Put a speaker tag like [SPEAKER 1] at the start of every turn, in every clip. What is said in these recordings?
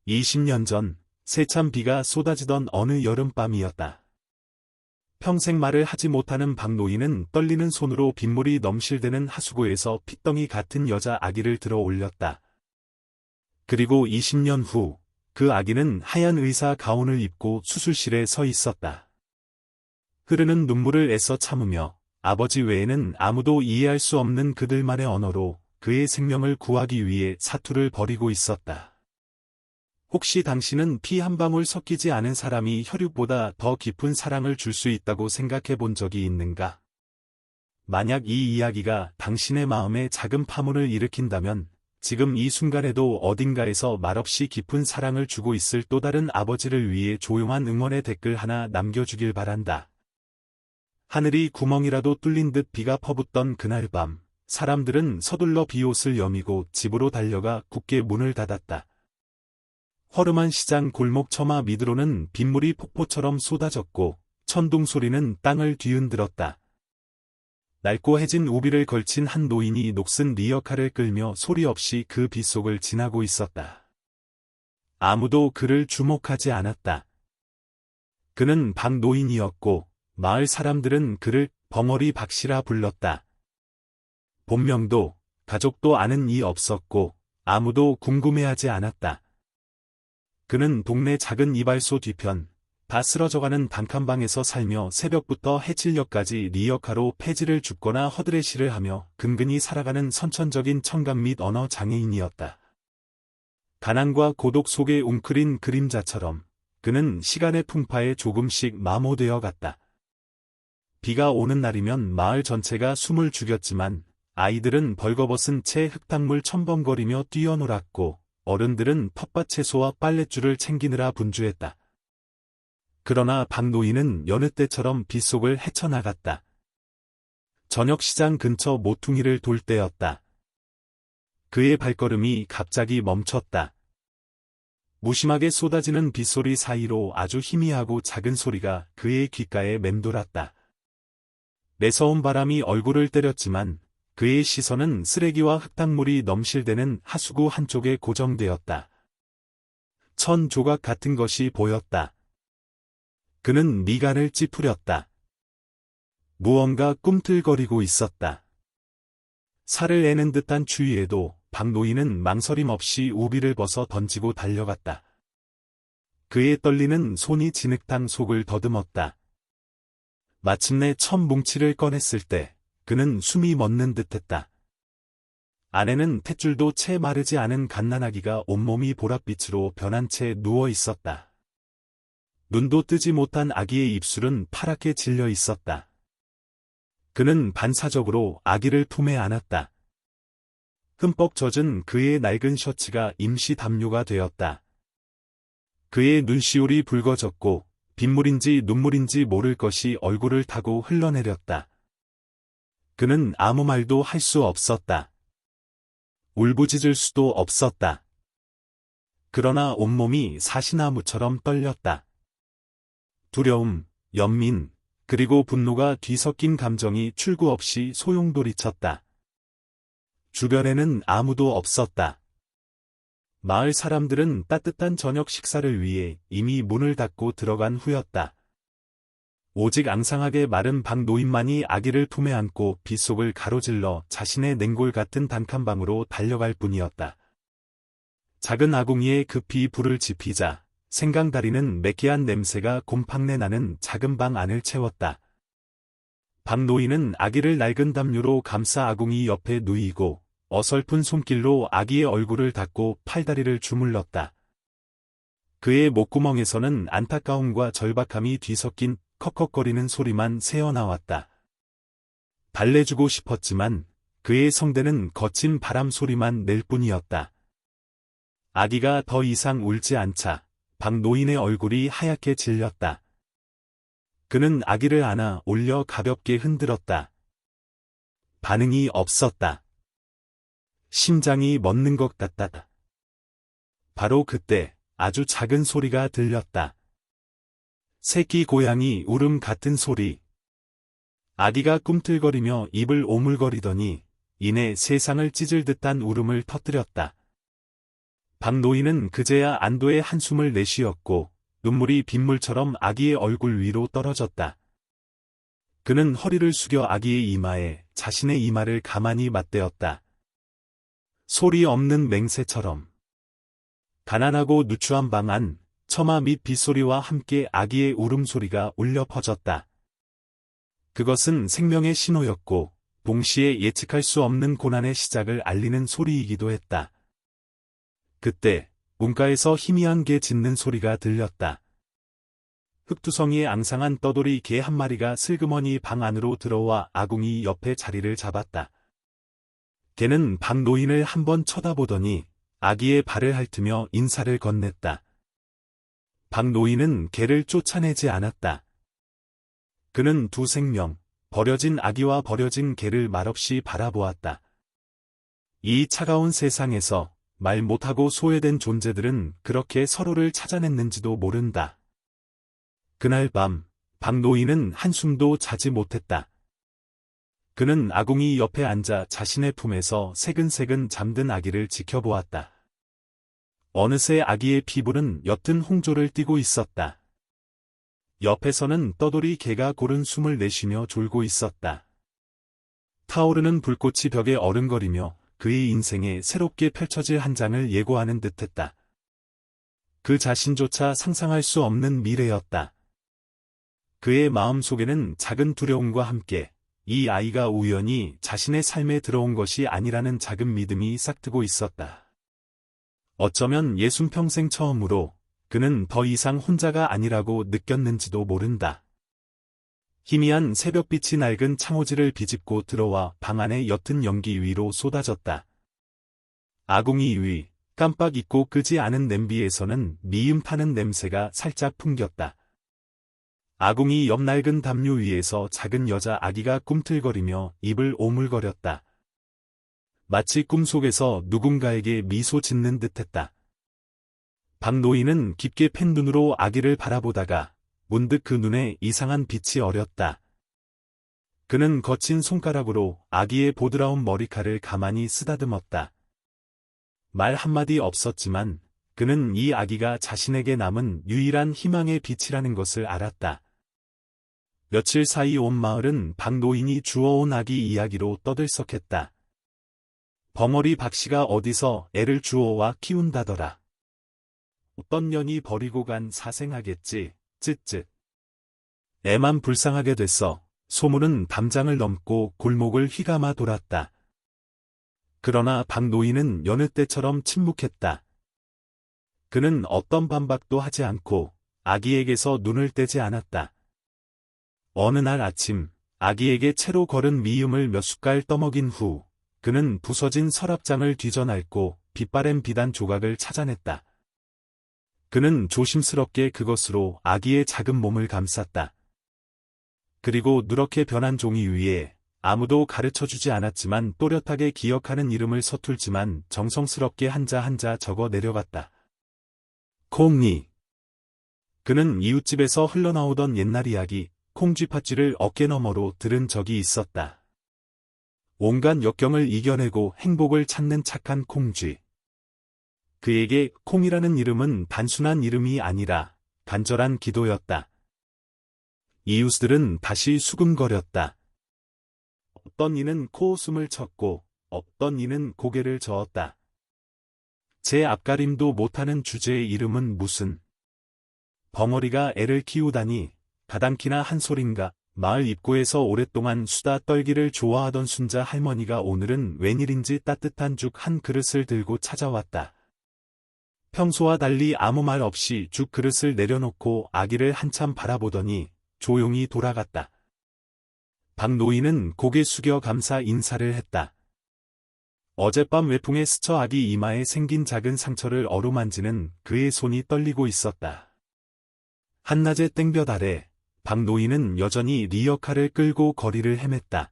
[SPEAKER 1] 20년 전 세찬 비가 쏟아지던 어느 여름밤이었다. 평생 말을 하지 못하는 박노인은 떨리는 손으로 빗물이 넘실대는 하수구에서 핏덩이 같은 여자 아기를 들어 올렸다. 그리고 20년 후 그 아기는 하얀 의사 가운을 입고 수술실에 서 있었다. 흐르는 눈물을 애써 참으며 아버지 외에는 아무도 이해할 수 없는 그들만의 언어로 그의 생명을 구하기 위해 사투를 벌이고 있었다. 혹시 당신은 피 한 방울 섞이지 않은 사람이 혈육보다 더 깊은 사랑을 줄 수 있다고 생각해 본 적이 있는가? 만약 이 이야기가 당신의 마음에 작은 파문을 일으킨다면 지금 이 순간에도 어딘가에서 말없이 깊은 사랑을 주고 있을 또 다른 아버지를 위해 조용한 응원의 댓글 하나 남겨주길 바란다. 하늘이 구멍이라도 뚫린 듯 비가 퍼붓던 그날 밤, 사람들은 서둘러 비옷을 여미고 집으로 달려가 굳게 문을 닫았다. 허름한 시장 골목 처마 밑으로는 빗물이 폭포처럼 쏟아졌고 천둥 소리는 땅을 뒤흔들었다. 낡고 해진 우비를 걸친 한 노인이 녹슨 리어카를 끌며 소리 없이 그 빗속을 지나고 있었다. 아무도 그를 주목하지 않았다. 그는 박노인이었고 마을 사람들은 그를 벙어리 박씨라 불렀다. 본명도 가족도 아는 이 없었고 아무도 궁금해하지 않았다. 그는 동네 작은 이발소 뒤편, 다 쓰러져가는 단칸방에서 살며 새벽부터 해질녘까지 리어카로 폐지를 줍거나 허드레시를 하며 근근히 살아가는 선천적인 청각 및 언어 장애인이었다. 가난과 고독 속에 웅크린 그림자처럼 그는 시간의 풍파에 조금씩 마모되어 갔다. 비가 오는 날이면 마을 전체가 숨을 죽였지만 아이들은 벌거벗은 채 흙탕물 첨벙거리며 뛰어놀았고 어른들은 텃밭 채소와 빨랫줄을 챙기느라 분주했다. 그러나 박노인은 여느 때처럼 빗속을 헤쳐나갔다. 저녁 시장 근처 모퉁이를 돌 때였다. 그의 발걸음이 갑자기 멈췄다. 무심하게 쏟아지는 빗소리 사이로 아주 희미하고 작은 소리가 그의 귓가에 맴돌았다. 매서운 바람이 얼굴을 때렸지만 그의 시선은 쓰레기와 흙탕물이 넘실대는 하수구 한쪽에 고정되었다. 천 조각 같은 것이 보였다. 그는 미간을 찌푸렸다. 무언가 꿈틀거리고 있었다. 살을 내는 듯한 추위에도 박노인은 망설임 없이 우비를 벗어 던지고 달려갔다. 그의 떨리는 손이 진흙탕 속을 더듬었다. 마침내 천 뭉치를 꺼냈을 때 그는 숨이 멎는 듯했다. 안에는 탯줄도 채 마르지 않은 갓난아기가 온몸이 보랏빛으로 변한 채 누워 있었다. 눈도 뜨지 못한 아기의 입술은 파랗게 질려 있었다. 그는 반사적으로 아기를 품에 안았다. 흠뻑 젖은 그의 낡은 셔츠가 임시 담요가 되었다. 그의 눈시울이 붉어졌고 빗물인지 눈물인지 모를 것이 얼굴을 타고 흘러내렸다. 그는 아무 말도 할 수 없었다. 울부짖을 수도 없었다. 그러나 온몸이 사시나무처럼 떨렸다. 두려움, 연민, 그리고 분노가 뒤섞인 감정이 출구 없이 소용돌이쳤다. 주변에는 아무도 없었다. 마을 사람들은 따뜻한 저녁 식사를 위해 이미 문을 닫고 들어간 후였다. 오직 앙상하게 마른 박노인만이 아기를 품에 안고 빗속을 가로질러 자신의 냉골 같은 단칸방으로 달려갈 뿐이었다. 작은 아궁이에 급히 불을 지피자 생강다리는 매캐한 냄새가 곰팡내 나는 작은 방 안을 채웠다. 박노인은 아기를 낡은 담요로 감싸 아궁이 옆에 누이고 어설픈 손길로 아기의 얼굴을 닦고 팔다리를 주물렀다. 그의 목구멍에서는 안타까움과 절박함이 뒤섞인 컥컥거리는 소리만 새어나왔다. 달래주고 싶었지만 그의 성대는 거친 바람 소리만 낼 뿐이었다. 아기가 더 이상 울지 않자 박노인의 얼굴이 하얗게 질렸다. 그는 아기를 안아 올려 가볍게 흔들었다. 반응이 없었다. 심장이 멎는 것 같다. 바로 그때 아주 작은 소리가 들렸다. 새끼 고양이 울음 같은 소리. 아기가 꿈틀거리며 입을 오물거리더니 이내 세상을 찢을 듯한 울음을 터뜨렸다. 박노인은 그제야 안도의 한숨을 내쉬었고 눈물이 빗물처럼 아기의 얼굴 위로 떨어졌다. 그는 허리를 숙여 아기의 이마에 자신의 이마를 가만히 맞대었다. 소리 없는 맹세처럼. 가난하고 누추한 방 안, 처마 및 빗소리와 함께 아기의 울음소리가 울려 퍼졌다. 그것은 생명의 신호였고 동시에 예측할 수 없는 고난의 시작을 알리는 소리이기도 했다. 그때 문가에서 희미한 개 짖는 소리가 들렸다. 흙두성이에 앙상한 떠돌이 개 한 마리가 슬그머니 방 안으로 들어와 아궁이 옆에 자리를 잡았다. 개는 박노인을 한번 쳐다보더니 아기의 발을 핥으며 인사를 건넸다. 박노인은 개를 쫓아내지 않았다. 그는 두 생명, 버려진 아기와 버려진 개를 말없이 바라보았다. 이 차가운 세상에서 말 못하고 소외된 존재들은 그렇게 서로를 찾아냈는지도 모른다. 그날 밤, 박노인은 한숨도 자지 못했다. 그는 아궁이 옆에 앉아 자신의 품에서 새근새근 잠든 아기를 지켜보았다. 어느새 아기의 피부는 옅은 홍조를 띠고 있었다. 옆에서는 떠돌이 개가 고른 숨을 내쉬며 졸고 있었다. 타오르는 불꽃이 벽에 어른거리며 그의 인생에 새롭게 펼쳐질 한 장을 예고하는 듯했다. 그 자신조차 상상할 수 없는 미래였다. 그의 마음속에는 작은 두려움과 함께 이 아이가 우연히 자신의 삶에 들어온 것이 아니라는 작은 믿음이 싹트고 있었다. 어쩌면 예순평생 처음으로 그는 더 이상 혼자가 아니라고 느꼈는지도 모른다. 희미한 새벽빛이 낡은 창호지를 비집고 들어와 방 안의 옅은 연기 위로 쏟아졌다. 아궁이 위, 깜빡 잊고 끄지 않은 냄비에서는 미음 타는 냄새가 살짝 풍겼다. 아궁이 옆 낡은 담요 위에서 작은 여자 아기가 꿈틀거리며 입을 오물거렸다. 마치 꿈속에서 누군가에게 미소 짓는 듯했다. 박노인은 깊게 팬 눈으로 아기를 바라보다가 문득 그 눈에 이상한 빛이 어렸다. 그는 거친 손가락으로 아기의 보드라운 머리칼을 가만히 쓰다듬었다. 말 한마디 없었지만 그는 이 아기가 자신에게 남은 유일한 희망의 빛이라는 것을 알았다. 며칠 사이 온 마을은 박노인이 주워온 아기 이야기로 떠들썩했다. 벙어리 박씨가 어디서 애를 주워와 키운다더라. 어떤 년이 버리고 간 사생하겠지, 쯧쯧. 애만 불쌍하게 됐어. 소문은 담장을 넘고 골목을 휘감아 돌았다. 그러나 박노인은 여느 때처럼 침묵했다. 그는 어떤 반박도 하지 않고 아기에게서 눈을 떼지 않았다. 어느 날 아침, 아기에게 채로 걸은 미음을 몇 숟갈 떠먹인 후, 그는 부서진 서랍장을 뒤져낡고 빛바랜 비단 조각을 찾아냈다. 그는 조심스럽게 그것으로 아기의 작은 몸을 감쌌다. 그리고 누렇게 변한 종이 위에 아무도 가르쳐주지 않았지만 또렷하게 기억하는 이름을 서툴지만 정성스럽게 한자 한자 적어 내려갔다. 콩니. 그는 이웃집에서 흘러나오던 옛날 이야기, 콩쥐팥쥐를 어깨너머로 들은 적이 있었다. 온갖 역경을 이겨내고 행복을 찾는 착한 콩쥐. 그에게 콩이라는 이름은 단순한 이름이 아니라 간절한 기도였다. 이웃들은 다시 수금거렸다. 어떤 이는 코웃음을 쳤고 어떤 이는 고개를 저었다. 제 앞가림도 못하는 주제의 이름은 무슨 벙어리가 애를 키우다니 가당키나 한 소린가. 마을 입구에서 오랫동안 수다 떨기를 좋아하던 순자 할머니가 오늘은 웬일인지 따뜻한 죽 한 그릇을 들고 찾아왔다. 평소와 달리 아무 말 없이 죽 그릇을 내려놓고 아기를 한참 바라보더니 조용히 돌아갔다. 박노인은 고개 숙여 감사 인사를 했다. 어젯밤 외풍에 스쳐 아기 이마에 생긴 작은 상처를 어루만지는 그의 손이 떨리고 있었다. 한낮의 땡볕 아래 박노인은 여전히 리어카를 끌고 거리를 헤맸다.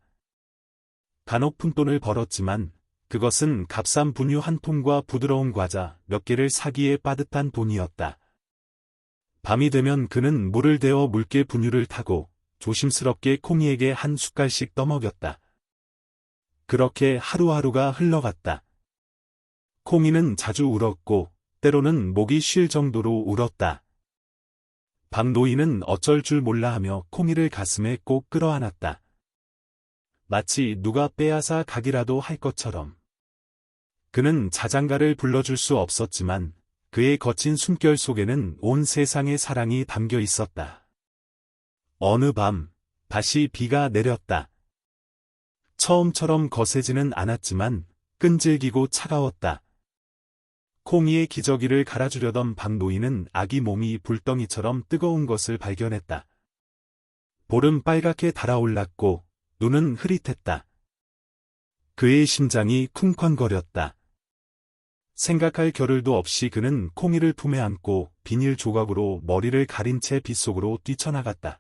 [SPEAKER 1] 간혹 푼돈을 벌었지만 그것은 값싼 분유 한 통과 부드러운 과자 몇 개를 사기에 빠듯한 돈이었다. 밤이 되면 그는 물을 데워 묽게 분유를 타고 조심스럽게 콩이에게 한 숟갈씩 떠먹였다. 그렇게 하루하루가 흘러갔다. 콩이는 자주 울었고 때로는 목이 쉴 정도로 울었다. 박노인은 어쩔 줄 몰라 하며 콩이를 가슴에 꼭 끌어안았다. 마치 누가 빼앗아 가기라도 할 것처럼. 그는 자장가를 불러줄 수 없었지만 그의 거친 숨결 속에는 온 세상의 사랑이 담겨 있었다. 어느 밤, 다시 비가 내렸다. 처음처럼 거세지는 않았지만 끈질기고 차가웠다. 콩이의 기저귀를 갈아주려던 박노인은 아기 몸이 불덩이처럼 뜨거운 것을 발견했다. 볼은 빨갛게 달아올랐고 눈은 흐릿했다. 그의 심장이 쿵쾅거렸다. 생각할 겨를도 없이 그는 콩이를 품에 안고 비닐 조각으로 머리를 가린 채 빗속으로 뛰쳐나갔다.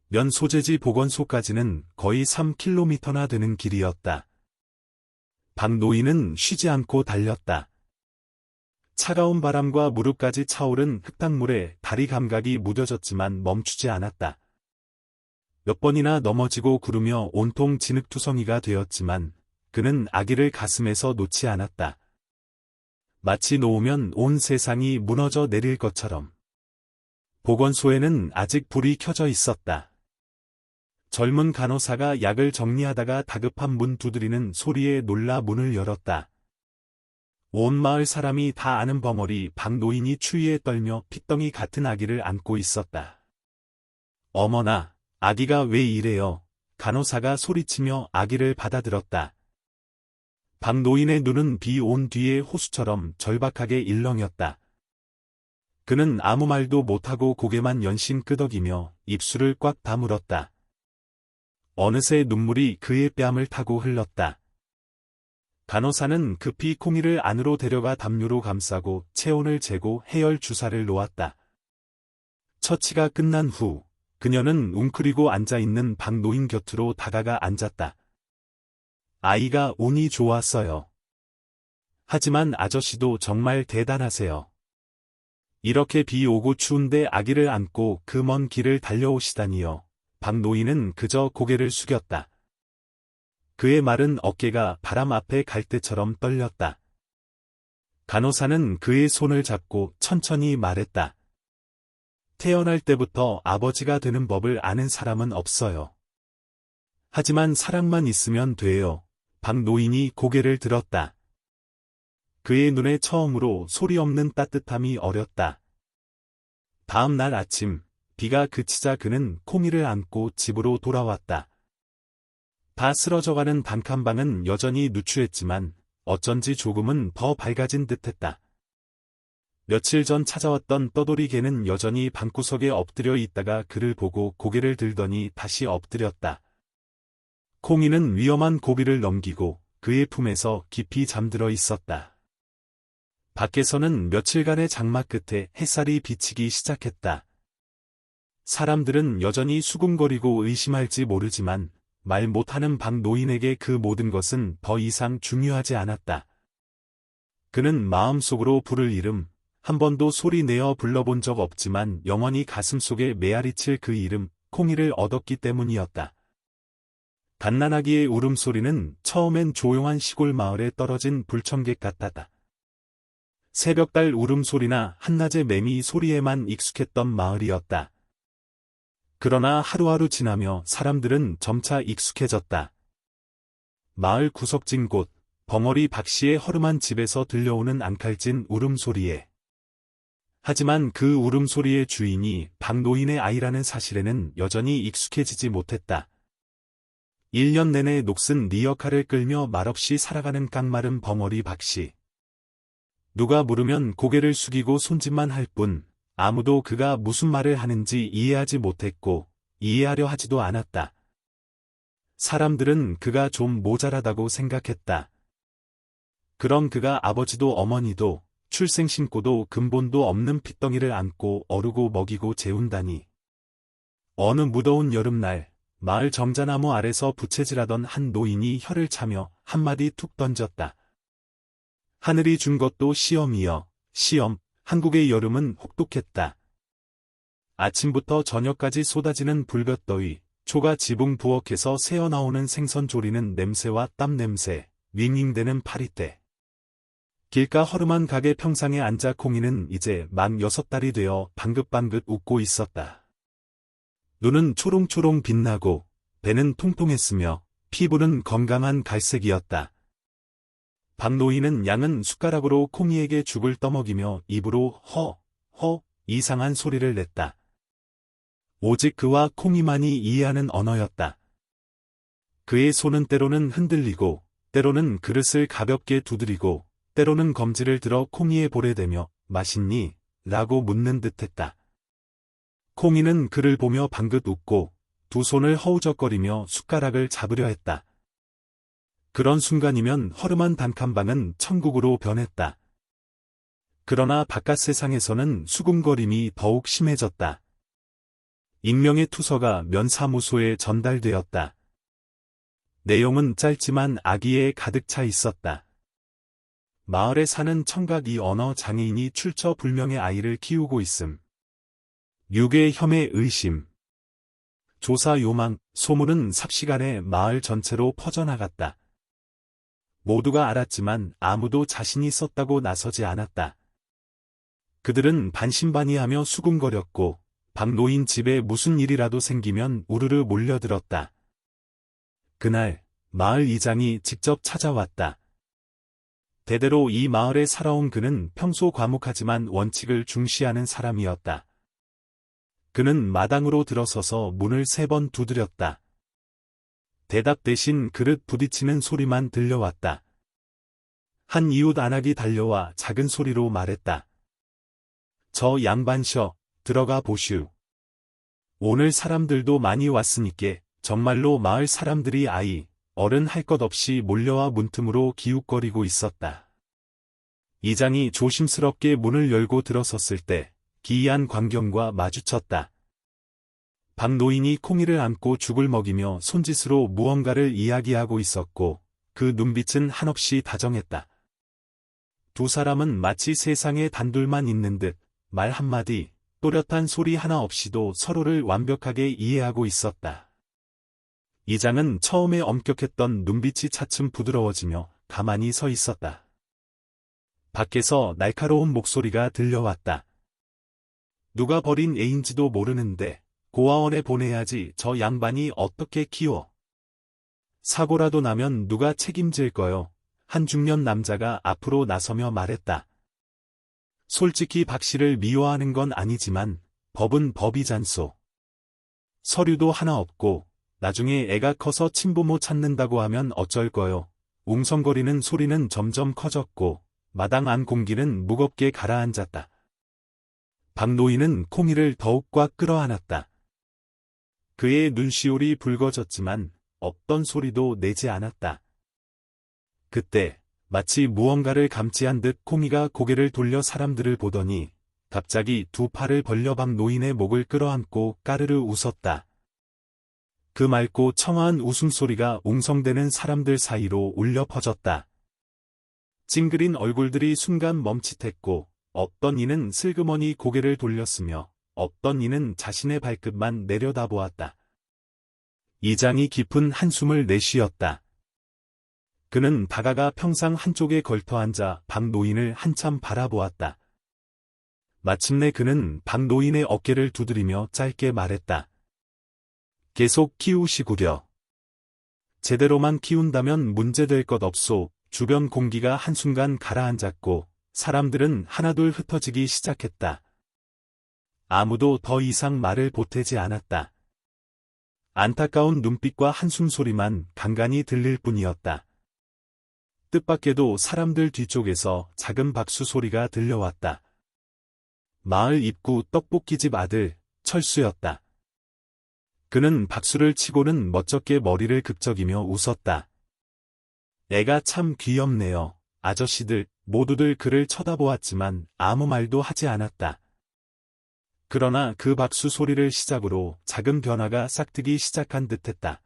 [SPEAKER 1] 면 소재지 보건소까지는 거의 3km나 되는 길이었다. 박노인은 쉬지 않고 달렸다. 차가운 바람과 무릎까지 차오른 흙탕물에 다리 감각이 무뎌졌지만 멈추지 않았다. 몇 번이나 넘어지고 구르며 온통 진흙투성이가 되었지만 그는 아기를 가슴에서 놓지 않았다. 마치 놓으면 온 세상이 무너져 내릴 것처럼. 보건소에는 아직 불이 켜져 있었다. 젊은 간호사가 약을 정리하다가 다급한 문 두드리는 소리에 놀라 문을 열었다. 온 마을 사람이 다 아는 벙어리 박노인이 추위에 떨며 핏덩이 같은 아기를 안고 있었다. 어머나, 아기가 왜 이래요? 간호사가 소리치며 아기를 받아들었다. 박노인의 눈은 비 온 뒤의 호수처럼 절박하게 일렁였다. 그는 아무 말도 못하고 고개만 연신 끄덕이며 입술을 꽉 다물었다. 어느새 눈물이 그의 뺨을 타고 흘렀다. 간호사는 급히 콩이를 안으로 데려가 담요로 감싸고 체온을 재고 해열 주사를 놓았다. 처치가 끝난 후 그녀는 웅크리고 앉아있는 박노인 곁으로 다가가 앉았다. 아이가 운이 좋았어요. 하지만 아저씨도 정말 대단하세요. 이렇게 비 오고 추운데 아기를 안고 그 먼 길을 달려오시다니요. 박노인은 그저 고개를 숙였다. 그의 마른 어깨가 바람 앞에 갈대처럼 떨렸다. 간호사는 그의 손을 잡고 천천히 말했다. 태어날 때부터 아버지가 되는 법을 아는 사람은 없어요. 하지만 사랑만 있으면 돼요. 박노인이 고개를 들었다. 그의 눈에 처음으로 소리 없는 따뜻함이 어렸다. 다음 날 아침, 비가 그치자 그는 콩이를 안고 집으로 돌아왔다. 다 쓰러져가는 단칸방은 여전히 누추했지만 어쩐지 조금은 더 밝아진 듯했다. 며칠 전 찾아왔던 떠돌이 개는 여전히 방구석에 엎드려 있다가 그를 보고 고개를 들더니 다시 엎드렸다. 콩이는 위험한 고비를 넘기고 그의 품에서 깊이 잠들어 있었다. 밖에서는 며칠간의 장마 끝에 햇살이 비치기 시작했다. 사람들은 여전히 수군거리고 의심할지 모르지만 말 못하는 박노인에게 그 모든 것은 더 이상 중요하지 않았다. 그는 마음속으로 부를 이름, 한 번도 소리 내어 불러본 적 없지만 영원히 가슴속에 메아리칠 그 이름, 콩이를 얻었기 때문이었다. 갓난아기의 울음소리는 처음엔 조용한 시골 마을에 떨어진 불청객 같았다. 새벽달 울음소리나 한낮의 매미 소리에만 익숙했던 마을이었다. 그러나 하루하루 지나며 사람들은 점차 익숙해졌다. 마을 구석진 곳, 벙어리 박씨의 허름한 집에서 들려오는 앙칼진 울음소리에. 하지만 그 울음소리의 주인이 박노인의 아이라는 사실에는 여전히 익숙해지지 못했다. 1년 내내 녹슨 리어카를 끌며 말없이 살아가는 깡마른 벙어리 박씨. 누가 물으면 고개를 숙이고 손짓만 할 뿐, 아무도 그가 무슨 말을 하는지 이해하지 못했고 이해하려 하지도 않았다. 사람들은 그가 좀 모자라다고 생각했다. 그럼 그가 아버지도 어머니도 출생신고도 근본도 없는 핏덩이를 안고 어르고 먹이고 재운다니. 어느 무더운 여름날 마을 정자나무 아래서 부채질하던 한 노인이 혀를 차며 한마디 툭 던졌다. 하늘이 준 것도 시험이여, 시험. 한국의 여름은 혹독했다. 아침부터 저녁까지 쏟아지는 불볕더위, 초가 지붕 부엌에서 새어나오는 생선 조리는 냄새와 땀 냄새, 윙윙대는 파리떼. 길가 허름한 가게 평상에 앉아 콩이는 이제 만 6달이 되어 방긋방긋 웃고 있었다. 눈은 초롱초롱 빛나고 배는 통통했으며 피부는 건강한 갈색이었다. 박노인은 양은 숟가락으로 콩이에게 죽을 떠먹이며 입으로 허 이상한 소리를 냈다. 오직 그와 콩이만이 이해하는 언어였다. 그의 손은 때로는 흔들리고 때로는 그릇을 가볍게 두드리고 때로는 검지를 들어 콩이의 볼에 대며 맛있니? 라고 묻는 듯했다. 콩이는 그를 보며 방긋 웃고 두 손을 허우적거리며 숟가락을 잡으려 했다. 그런 순간이면 허름한 단칸방은 천국으로 변했다. 그러나 바깥 세상에서는 수군거림이 더욱 심해졌다. 익명의 투서가 면사무소에 전달되었다. 내용은 짧지만 악의에 가득 차 있었다. 마을에 사는 청각 이 언어 장애인이 출처 불명의 아이를 키우고 있음. 유괴 혐의 의심. 조사 요망, 소문은 삽시간에 마을 전체로 퍼져나갔다. 모두가 알았지만 아무도 자신이 썼다고 나서지 않았다. 그들은 반신반의하며 수군거렸고 박노인 집에 무슨 일이라도 생기면 우르르 몰려들었다. 그날 마을 이장이 직접 찾아왔다. 대대로 이 마을에 살아온 그는 평소 과묵하지만 원칙을 중시하는 사람이었다. 그는 마당으로 들어서서 문을 3번 두드렸다. 대답 대신 그릇 부딪히는 소리만 들려왔다. 한 이웃 안악이 달려와 작은 소리로 말했다. 저 양반셔, 들어가 보슈. 오늘 사람들도 많이 왔으니께 정말로 마을 사람들이 아이, 어른 할 것 없이 몰려와 문틈으로 기웃거리고 있었다. 이장이 조심스럽게 문을 열고 들어섰을 때 기이한 광경과 마주쳤다. 박노인이 콩이를 안고 죽을 먹이며 손짓으로 무언가를 이야기하고 있었고 그 눈빛은 한없이 다정했다. 두 사람은 마치 세상에 단둘만 있는 듯 말 한마디, 또렷한 소리 하나 없이도 서로를 완벽하게 이해하고 있었다. 이장은 처음에 엄격했던 눈빛이 차츰 부드러워지며 가만히 서 있었다. 밖에서 날카로운 목소리가 들려왔다. 누가 버린 애인지도 모르는데 고아원에 보내야지 저 양반이 어떻게 키워. 사고라도 나면 누가 책임질 거요. 한 중년 남자가 앞으로 나서며 말했다. 솔직히 박 씨를 미워하는 건 아니지만 법은 법이잖소. 서류도 하나 없고 나중에 애가 커서 친부모 찾는다고 하면 어쩔 거요. 웅성거리는 소리는 점점 커졌고 마당 안 공기는 무겁게 가라앉았다. 박노인은 콩이를 더욱 꽉 끌어안았다. 그의 눈시울이 붉어졌지만 없던 소리도 내지 않았다. 그때 마치 무언가를 감지한 듯 콩이가 고개를 돌려 사람들을 보더니 갑자기 두 팔을 벌려 박노인의 목을 끌어안고 까르르 웃었다. 그 맑고 청아한 웃음소리가 웅성대는 사람들 사이로 울려 퍼졌다. 찡그린 얼굴들이 순간 멈칫했고 어떤 이는 슬그머니 고개를 돌렸으며 어떤 이는 자신의 발끝만 내려다보았다. 이장이 깊은 한숨을 내쉬었다. 그는 다가가 평상 한쪽에 걸터앉아 박노인을 한참 바라보았다. 마침내 그는 박노인의 어깨를 두드리며 짧게 말했다. 계속 키우시구려. 제대로만 키운다면 문제될 것 없소. 주변 공기가 한순간 가라앉았고 사람들은 하나둘 흩어지기 시작했다. 아무도 더 이상 말을 보태지 않았다. 안타까운 눈빛과 한숨 소리만 간간히 들릴 뿐이었다. 뜻밖에도 사람들 뒤쪽에서 작은 박수 소리가 들려왔다. 마을 입구 떡볶이집 아들 철수였다. 그는 박수를 치고는 멋쩍게 머리를 극적이며 웃었다. 애가 참 귀엽네요. 아저씨들 모두들 그를 쳐다보았지만 아무 말도 하지 않았다. 그러나 그 박수 소리를 시작으로 작은 변화가 싹트기 시작한 듯했다.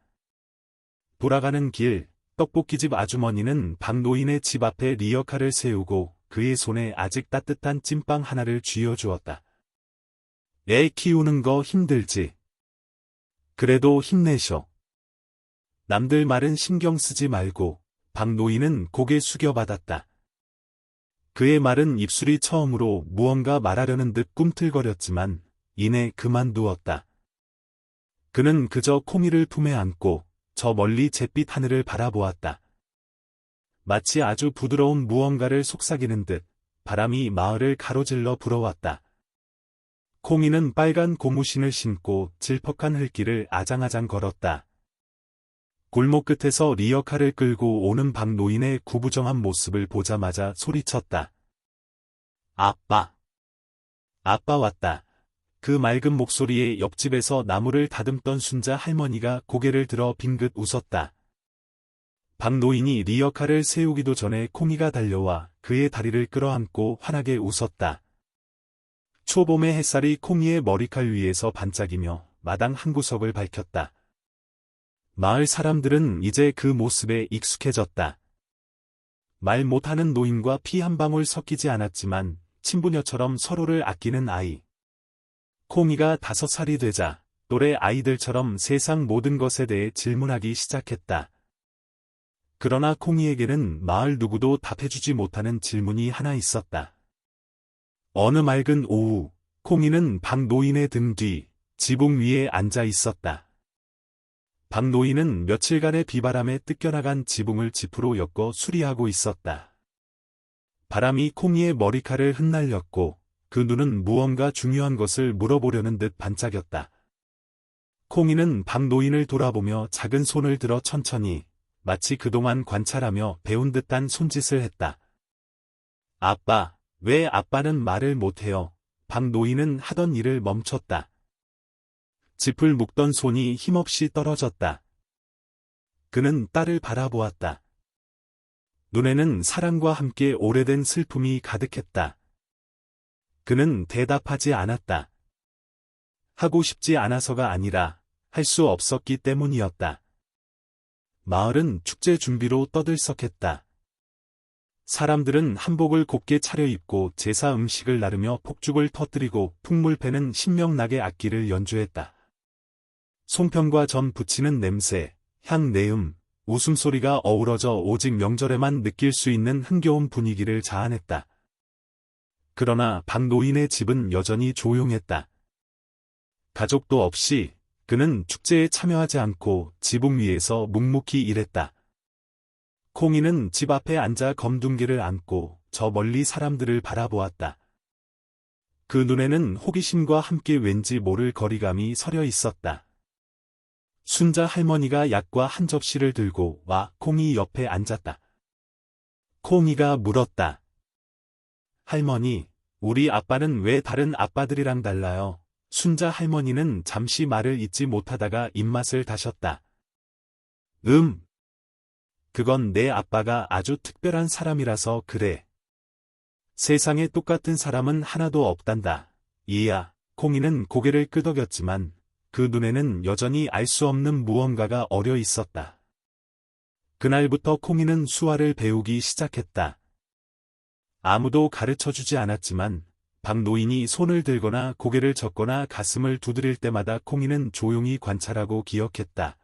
[SPEAKER 1] 돌아가는 길, 떡볶이집 아주머니는 박노인의 집 앞에 리어카를 세우고 그의 손에 아직 따뜻한 찐빵 하나를 쥐어주었다. 애 키우는 거 힘들지. 그래도 힘내셔. 남들 말은 신경 쓰지 말고 박노인은 고개 숙여받았다. 그의 마른 입술이 처음으로 무언가 말하려는 듯 꿈틀거렸지만 이내 그만두었다. 그는 그저 콩이를 품에 안고 저 멀리 잿빛 하늘을 바라보았다. 마치 아주 부드러운 무언가를 속삭이는 듯 바람이 마을을 가로질러 불어왔다. 콩이는 빨간 고무신을 신고 질퍽한 흙길을 아장아장 걸었다. 골목 끝에서 리어카를 끌고 오는 박노인의 구부정한 모습을 보자마자 소리쳤다. 아빠! 아빠 왔다. 그 맑은 목소리에 옆집에서 나무를 다듬던 순자 할머니가 고개를 들어 빙긋 웃었다. 박노인이 리어카를 세우기도 전에 콩이가 달려와 그의 다리를 끌어안고 환하게 웃었다. 초봄의 햇살이 콩이의 머리칼 위에서 반짝이며 마당 한 구석을 밝혔다. 마을 사람들은 이제 그 모습에 익숙해졌다. 말 못하는 노인과 피 한 방울 섞이지 않았지만 친부녀처럼 서로를 아끼는 아이. 콩이가 5살이 되자 또래 아이들처럼 세상 모든 것에 대해 질문하기 시작했다. 그러나 콩이에게는 마을 누구도 답해주지 못하는 질문이 하나 있었다. 어느 맑은 오후, 콩이는 박노인의 등 뒤 지붕 위에 앉아 있었다. 박노인은 며칠간의 비바람에 뜯겨나간 지붕을 지프로 엮어 수리하고 있었다. 바람이 콩이의 머리칼을 흩날렸고 그 눈은 무언가 중요한 것을 물어보려는 듯 반짝였다. 콩이는 박노인을 돌아보며 작은 손을 들어 천천히 마치 그동안 관찰하며 배운 듯한 손짓을 했다. 아빠, 왜 아빠는 말을 못해요? 박노인은 하던 일을 멈췄다. 짚을 묶던 손이 힘없이 떨어졌다. 그는 딸을 바라보았다. 눈에는 사랑과 함께 오래된 슬픔이 가득했다. 그는 대답하지 않았다. 하고 싶지 않아서가 아니라 할 수 없었기 때문이었다. 마을은 축제 준비로 떠들썩했다. 사람들은 한복을 곱게 차려입고 제사 음식을 나르며 폭죽을 터뜨리고 풍물패는 신명나게 악기를 연주했다. 송편과 전 부치는 냄새, 향 내음, 웃음소리가 어우러져 오직 명절에만 느낄 수 있는 흥겨운 분위기를 자아냈다. 그러나 박노인의 집은 여전히 조용했다. 가족도 없이 그는 축제에 참여하지 않고 지붕 위에서 묵묵히 일했다. 콩이는 집 앞에 앉아 검둥개를 안고 저 멀리 사람들을 바라보았다. 그 눈에는 호기심과 함께 왠지 모를 거리감이 서려 있었다. 순자 할머니가 약과 한 접시를 들고 와 콩이 옆에 앉았다. 콩이가 물었다. 할머니, 우리 아빠는 왜 다른 아빠들이랑 달라요? 순자 할머니는 잠시 말을 잇지 못하다가 입맛을 다셨다. 그건 내 아빠가 아주 특별한 사람이라서 그래. 세상에 똑같은 사람은 하나도 없단다. 이야, 콩이는 고개를 끄덕였지만 그 눈에는 여전히 알 수 없는 무언가가 어려 있었다. 그날부터 콩이는 수화를 배우기 시작했다. 아무도 가르쳐주지 않았지만 박노인이 손을 들거나 고개를 젓거나 가슴을 두드릴 때마다 콩이는 조용히 관찰하고 기억했다.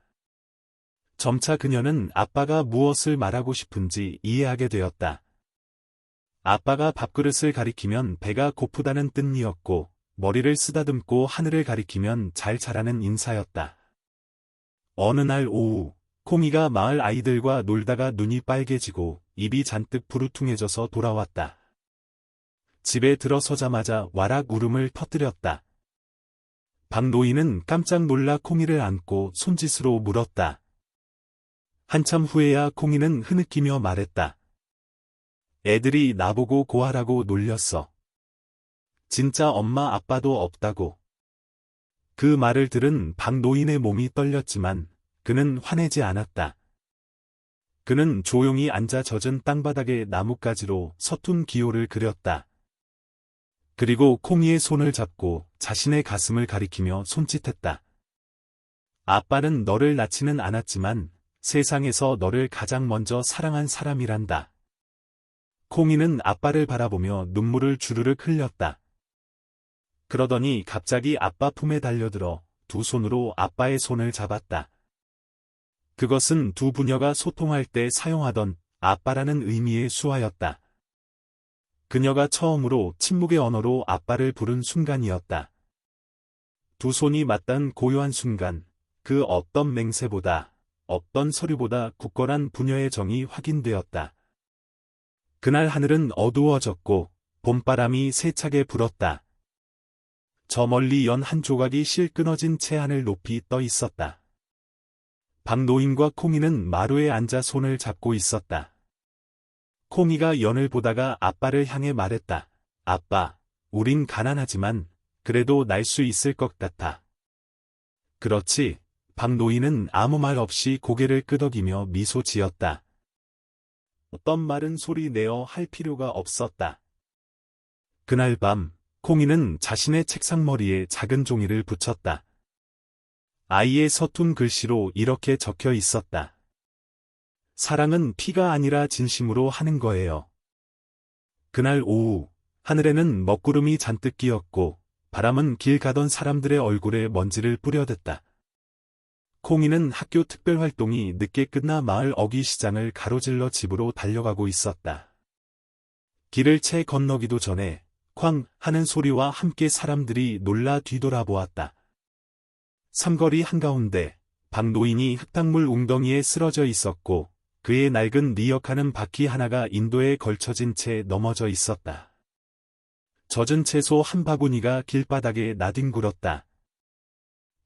[SPEAKER 1] 점차 그녀는 아빠가 무엇을 말하고 싶은지 이해하게 되었다. 아빠가 밥그릇을 가리키면 배가 고프다는 뜻이었고 머리를 쓰다듬고 하늘을 가리키면 잘 자라는 인사였다. 어느 날 오후, 콩이가 마을 아이들과 놀다가 눈이 빨개지고 입이 잔뜩 부르퉁해져서 돌아왔다. 집에 들어서자마자 와락 울음을 터뜨렸다. 박노인은 깜짝 놀라 콩이를 안고 손짓으로 물었다. 한참 후에야 콩이는 흐느끼며 말했다. 애들이 나보고 고아라고 놀렸어. 진짜 엄마 아빠도 없다고. 그 말을 들은 박노인의 몸이 떨렸지만 그는 화내지 않았다. 그는 조용히 앉아 젖은 땅바닥에 나뭇가지로 서툰 기호를 그렸다. 그리고 콩이의 손을 잡고 자신의 가슴을 가리키며 손짓했다. 아빠는 너를 낳지는 않았지만 세상에서 너를 가장 먼저 사랑한 사람이란다. 콩이는 아빠를 바라보며 눈물을 주르륵 흘렸다. 그러더니 갑자기 아빠 품에 달려들어 두 손으로 아빠의 손을 잡았다. 그것은 두 부녀가 소통할 때 사용하던 아빠라는 의미의 수화였다. 그녀가 처음으로 침묵의 언어로 아빠를 부른 순간이었다. 두 손이 맞닿은 고요한 순간, 그 어떤 맹세보다, 어떤 서류보다 굳건한 부녀의 정이 확인되었다. 그날 하늘은 어두워졌고 봄바람이 세차게 불었다. 저 멀리 연 한 조각이 실 끊어진 채 하늘 높이 떠 있었다. 박노인과 콩이는 마루에 앉아 손을 잡고 있었다. 콩이가 연을 보다가 아빠를 향해 말했다. 아빠, 우린 가난하지만 그래도 날 수 있을 것 같아. 그렇지. 박노인은 아무 말 없이 고개를 끄덕이며 미소 지었다. 어떤 말은 소리 내어 할 필요가 없었다. 그날 밤, 콩이는 자신의 책상 머리에 작은 종이를 붙였다. 아이의 서툰 글씨로 이렇게 적혀 있었다. 사랑은 피가 아니라 진심으로 하는 거예요. 그날 오후, 하늘에는 먹구름이 잔뜩 끼었고, 바람은 길 가던 사람들의 얼굴에 먼지를 뿌려댔다. 콩이는 학교 특별활동이 늦게 끝나 마을 어귀시장을 가로질러 집으로 달려가고 있었다. 길을 채 건너기도 전에 쾅 하는 소리와 함께 사람들이 놀라 뒤돌아보았다. 삼거리 한가운데 박노인이 흙탕물 웅덩이에 쓰러져 있었고 그의 낡은 리역하는 바퀴 하나가 인도에 걸쳐진 채 넘어져 있었다. 젖은 채소 한 바구니가 길바닥에 나뒹굴었다.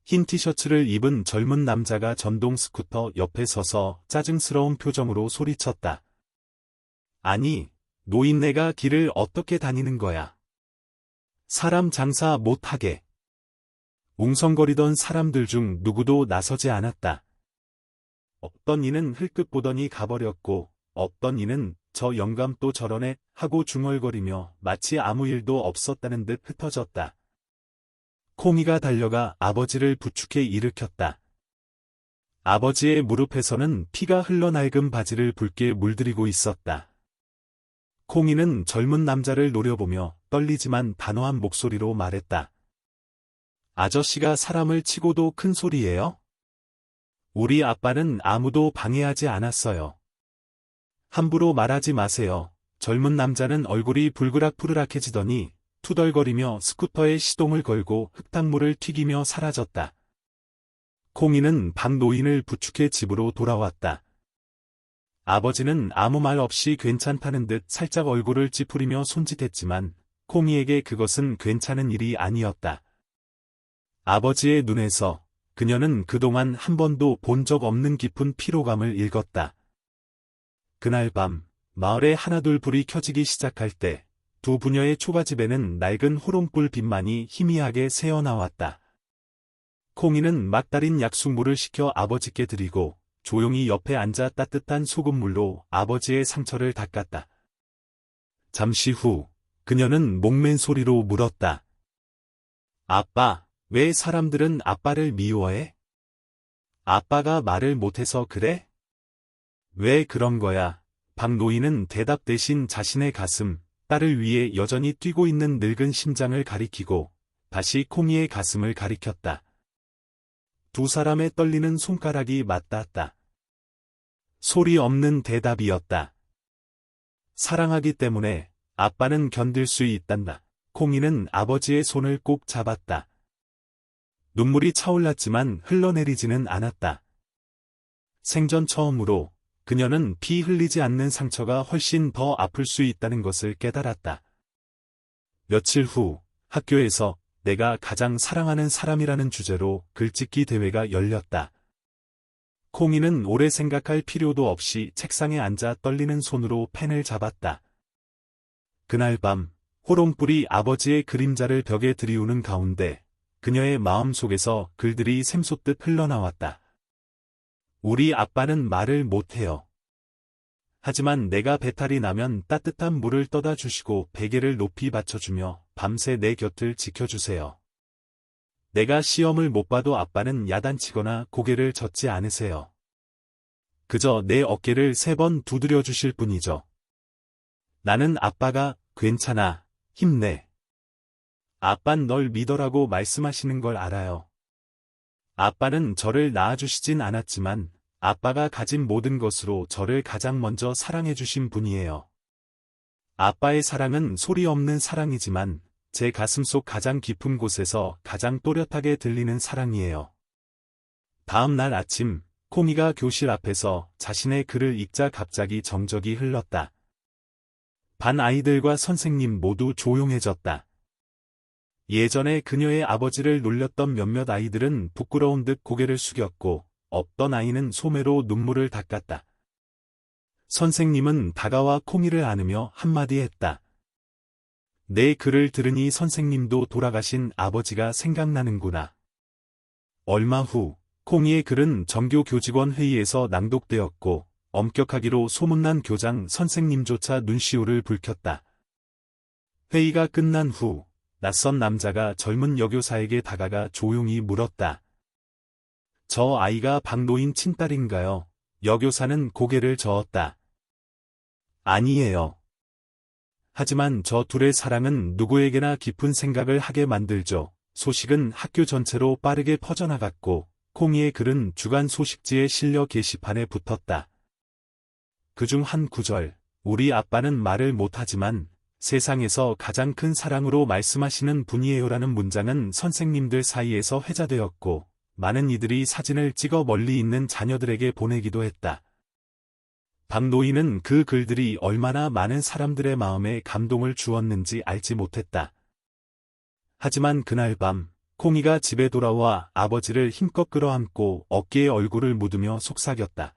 [SPEAKER 1] 흰 티셔츠를 입은 젊은 남자가 전동 스쿠터 옆에 서서 짜증스러운 표정으로 소리쳤다. 아니, 노인네가 길을 어떻게 다니는 거야? 사람 장사 못하게. 웅성거리던 사람들 중 누구도 나서지 않았다. 어떤 이는 흘끗 보더니 가버렸고 어떤 이는 저 영감 또 저러네 하고 중얼거리며 마치 아무 일도 없었다는 듯 흩어졌다. 콩이가 달려가 아버지를 부축해 일으켰다. 아버지의 무릎에서는 피가 흘러 낡은 바지를 붉게 물들이고 있었다. 콩이는 젊은 남자를 노려보며 떨리지만 단호한 목소리로 말했다. 아저씨가 사람을 치고도 큰 소리예요? 우리 아빠는 아무도 방해하지 않았어요. 함부로 말하지 마세요. 젊은 남자는 얼굴이 불그락푸르락해지더니 투덜거리며 스쿠터에 시동을 걸고 흙탕물을 튀기며 사라졌다. 콩이는 박노인을 부축해 집으로 돌아왔다. 아버지는 아무 말 없이 괜찮다는 듯 살짝 얼굴을 찌푸리며 손짓했지만 콩이에게 그것은 괜찮은 일이 아니었다. 아버지의 눈에서 그녀는 그동안 한 번도 본 적 없는 깊은 피로감을 읽었다. 그날 밤, 마을에 하나둘 불이 켜지기 시작할 때 두 부녀의 초가집에는 낡은 호롱불 빛만이 희미하게 새어나왔다. 콩이는 막 달인 약수물을 시켜 아버지께 드리고 조용히 옆에 앉아 따뜻한 소금물로 아버지의 상처를 닦았다. 잠시 후 그녀는 목맨 소리로 물었다. 아빠, 왜 사람들은 아빠를 미워해? 아빠가 말을 못해서 그래? 왜 그런 거야? 박노인은 대답 대신 자신의 가슴, 딸을 위해 여전히 뛰고 있는 늙은 심장을 가리키고 다시 콩이의 가슴을 가리켰다. 두 사람의 떨리는 손가락이 맞닿았다. 소리 없는 대답이었다. 사랑하기 때문에 아빠는 견딜 수 있단다. 콩이는 아버지의 손을 꼭 잡았다. 눈물이 차올랐지만 흘러내리지는 않았다. 생전 처음으로 그녀는 피 흘리지 않는 상처가 훨씬 더 아플 수 있다는 것을 깨달았다. 며칠 후 학교에서 내가 가장 사랑하는 사람이라는 주제로 글짓기 대회가 열렸다. 콩이는 오래 생각할 필요도 없이 책상에 앉아 떨리는 손으로 펜을 잡았다. 그날 밤 호롱불이 아버지의 그림자를 벽에 들이우는 가운데 그녀의 마음속에서 글들이 샘솟듯 흘러나왔다. 우리 아빠는 말을 못해요. 하지만 내가 배탈이 나면 따뜻한 물을 떠다 주시고 베개를 높이 받쳐주며 밤새 내 곁을 지켜주세요. 내가 시험을 못 봐도 아빠는 야단치거나 고개를 젓지 않으세요. 그저 내 어깨를 3번 두드려 주실 뿐이죠. 나는 아빠가 괜찮아, 힘내. 아빤 널 믿어라고 말씀하시는 걸 알아요. 아빠는 저를 낳아주시진 않았지만 아빠가 가진 모든 것으로 저를 가장 먼저 사랑해주신 분이에요. 아빠의 사랑은 소리 없는 사랑이지만 제 가슴속 가장 깊은 곳에서 가장 또렷하게 들리는 사랑이에요. 다음 날 아침, 콩이가 교실 앞에서 자신의 글을 읽자 갑자기 정적이 흘렀다. 반 아이들과 선생님 모두 조용해졌다. 예전에 그녀의 아버지를 놀렸던 몇몇 아이들은 부끄러운 듯 고개를 숙였고, 없던 아이는 소매로 눈물을 닦았다. 선생님은 다가와 콩이를 안으며 한마디 했다. 내 글을 들으니 선생님도 돌아가신 아버지가 생각나는구나. 얼마 후, 콩이의 글은 전교 교직원 회의에서 낭독되었고, 엄격하기로 소문난 교장 선생님조차 눈시울을 붉혔다. 회의가 끝난 후, 낯선 남자가 젊은 여교사에게 다가가 조용히 물었다. 저 아이가 박노인 친딸인가요? 여교사는 고개를 저었다. 아니에요. 하지만 저 둘의 사랑은 누구에게나 깊은 생각을 하게 만들죠. 소식은 학교 전체로 빠르게 퍼져나갔고, 콩이의 글은 주간 소식지에 실려 게시판에 붙었다. 그중 한 구절, 우리 아빠는 말을 못하지만 세상에서 가장 큰 사랑으로 말씀하시는 분이에요라는 문장은 선생님들 사이에서 회자되었고, 많은 이들이 사진을 찍어 멀리 있는 자녀들에게 보내기도 했다. 박노인은 그 글들이 얼마나 많은 사람들의 마음에 감동을 주었는지 알지 못했다. 하지만 그날 밤, 콩이가 집에 돌아와 아버지를 힘껏 끌어안고 어깨에 얼굴을 묻으며 속삭였다.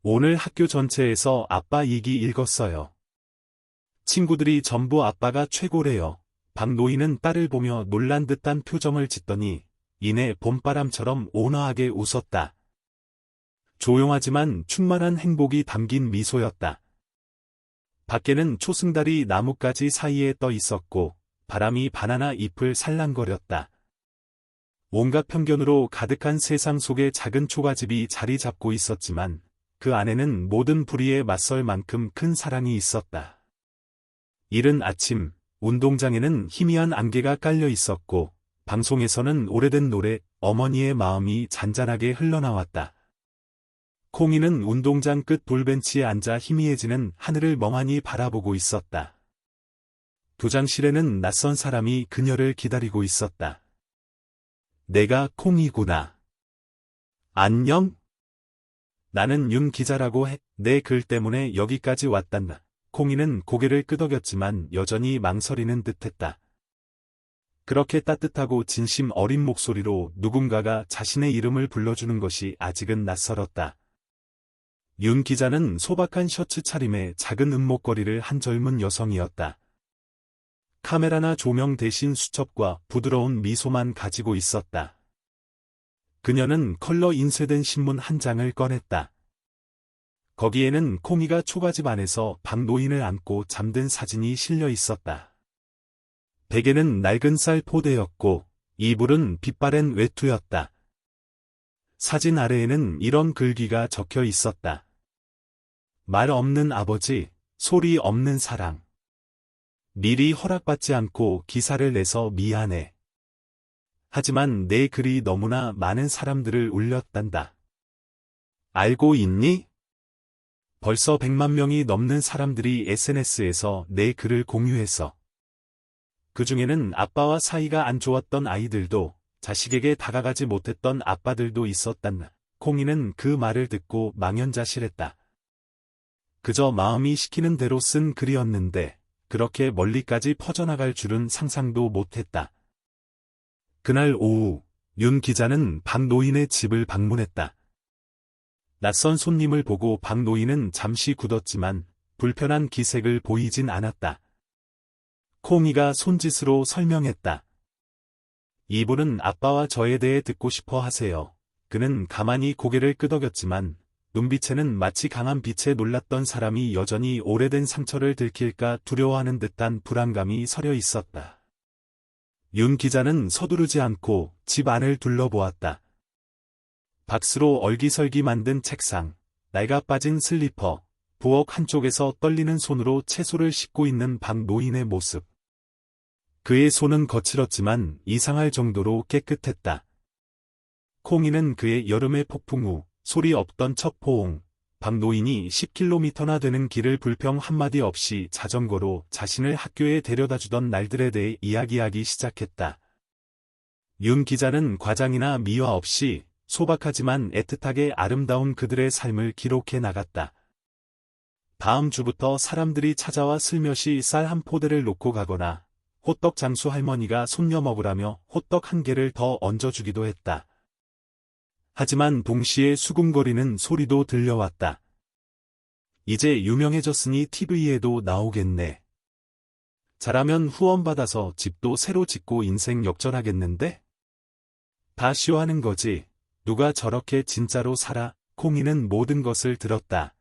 [SPEAKER 1] 오늘 학교 전체에서 아빠 일기 읽었어요. 친구들이 전부 아빠가 최고래요. 박노인은 딸을 보며 놀란 듯한 표정을 짓더니 이내 봄바람처럼 온화하게 웃었다. 조용하지만 충만한 행복이 담긴 미소였다. 밖에는 초승달이 나뭇가지 사이에 떠 있었고 바람이 바나나 잎을 살랑거렸다. 온갖 편견으로 가득한 세상 속에 작은 초가집이 자리 잡고 있었지만 그 안에는 모든 불의에 맞설 만큼 큰 사랑이 있었다. 이른 아침, 운동장에는 희미한 안개가 깔려 있었고 방송에서는 오래된 노래 어머니의 마음이 잔잔하게 흘러나왔다. 콩이는 운동장 끝 돌벤치에 앉아 희미해지는 하늘을 멍하니 바라보고 있었다. 도장실에는 낯선 사람이 그녀를 기다리고 있었다. 내가 콩이구나. 안녕? 나는 윤 기자라고 해. 내 글 때문에 여기까지 왔단다. 콩이는 고개를 끄덕였지만 여전히 망설이는 듯했다. 그렇게 따뜻하고 진심 어린 목소리로 누군가가 자신의 이름을 불러주는 것이 아직은 낯설었다. 윤 기자는 소박한 셔츠 차림에 작은 은목걸이를 한 젊은 여성이었다. 카메라나 조명 대신 수첩과 부드러운 미소만 가지고 있었다. 그녀는 컬러 인쇄된 신문 한 장을 꺼냈다. 거기에는 콩이가 초가집 안에서 박노인을 안고 잠든 사진이 실려 있었다. 베개는 낡은 쌀 포대였고 이불은 빛바랜 외투였다. 사진 아래에는 이런 글귀가 적혀 있었다. 말 없는 아버지, 소리 없는 사랑. 미리 허락받지 않고 기사를 내서 미안해. 하지만 내 글이 너무나 많은 사람들을 울렸단다. 알고 있니? 벌써 100만 명이 넘는 사람들이 SNS에서 내 글을 공유했어. 그 중에는 아빠와 사이가 안 좋았던 아이들도 자식에게 다가가지 못했던 아빠들도 있었단다. 콩이는 그 말을 듣고 망연자실했다. 그저 마음이 시키는 대로 쓴 글이었는데 그렇게 멀리까지 퍼져나갈 줄은 상상도 못했다. 그날 오후, 윤 기자는 박노인의 집을 방문했다. 낯선 손님을 보고 박노인은 잠시 굳었지만 불편한 기색을 보이진 않았다. 콩이가 손짓으로 설명했다. 이분은 아빠와 저에 대해 듣고 싶어 하세요. 그는 가만히 고개를 끄덕였지만 눈빛에는 마치 강한 빛에 놀랐던 사람이 여전히 오래된 상처를 들킬까 두려워하는 듯한 불안감이 서려 있었다. 윤 기자는 서두르지 않고 집 안을 둘러보았다. 박스로 얼기설기 만든 책상, 낡아 빠진 슬리퍼, 부엌 한쪽에서 떨리는 손으로 채소를 씻고 있는 박노인의 모습. 그의 손은 거칠었지만 이상할 정도로 깨끗했다. 콩이는 그의 여름의 폭풍 후 소리 없던 첫 포옹, 박노인이 10km나 되는 길을 불평 한마디 없이 자전거로 자신을 학교에 데려다주던 날들에 대해 이야기하기 시작했다. 윤 기자는 과장이나 미화 없이 소박하지만 애틋하게 아름다운 그들의 삶을 기록해 나갔다. 다음 주부터 사람들이 찾아와 슬며시 쌀 한 포대를 놓고 가거나 호떡 장수 할머니가 손녀 먹으라며 호떡 한 개를 더 얹어주기도 했다. 하지만 동시에 수군거리는 소리도 들려왔다. 이제 유명해졌으니 TV에도 나오겠네. 잘하면 후원받아서 집도 새로 짓고 인생 역전하겠는데? 다 쇼하는 거지. 누가 저렇게 진짜로 살아? 콩이는 모든 것을 들었다.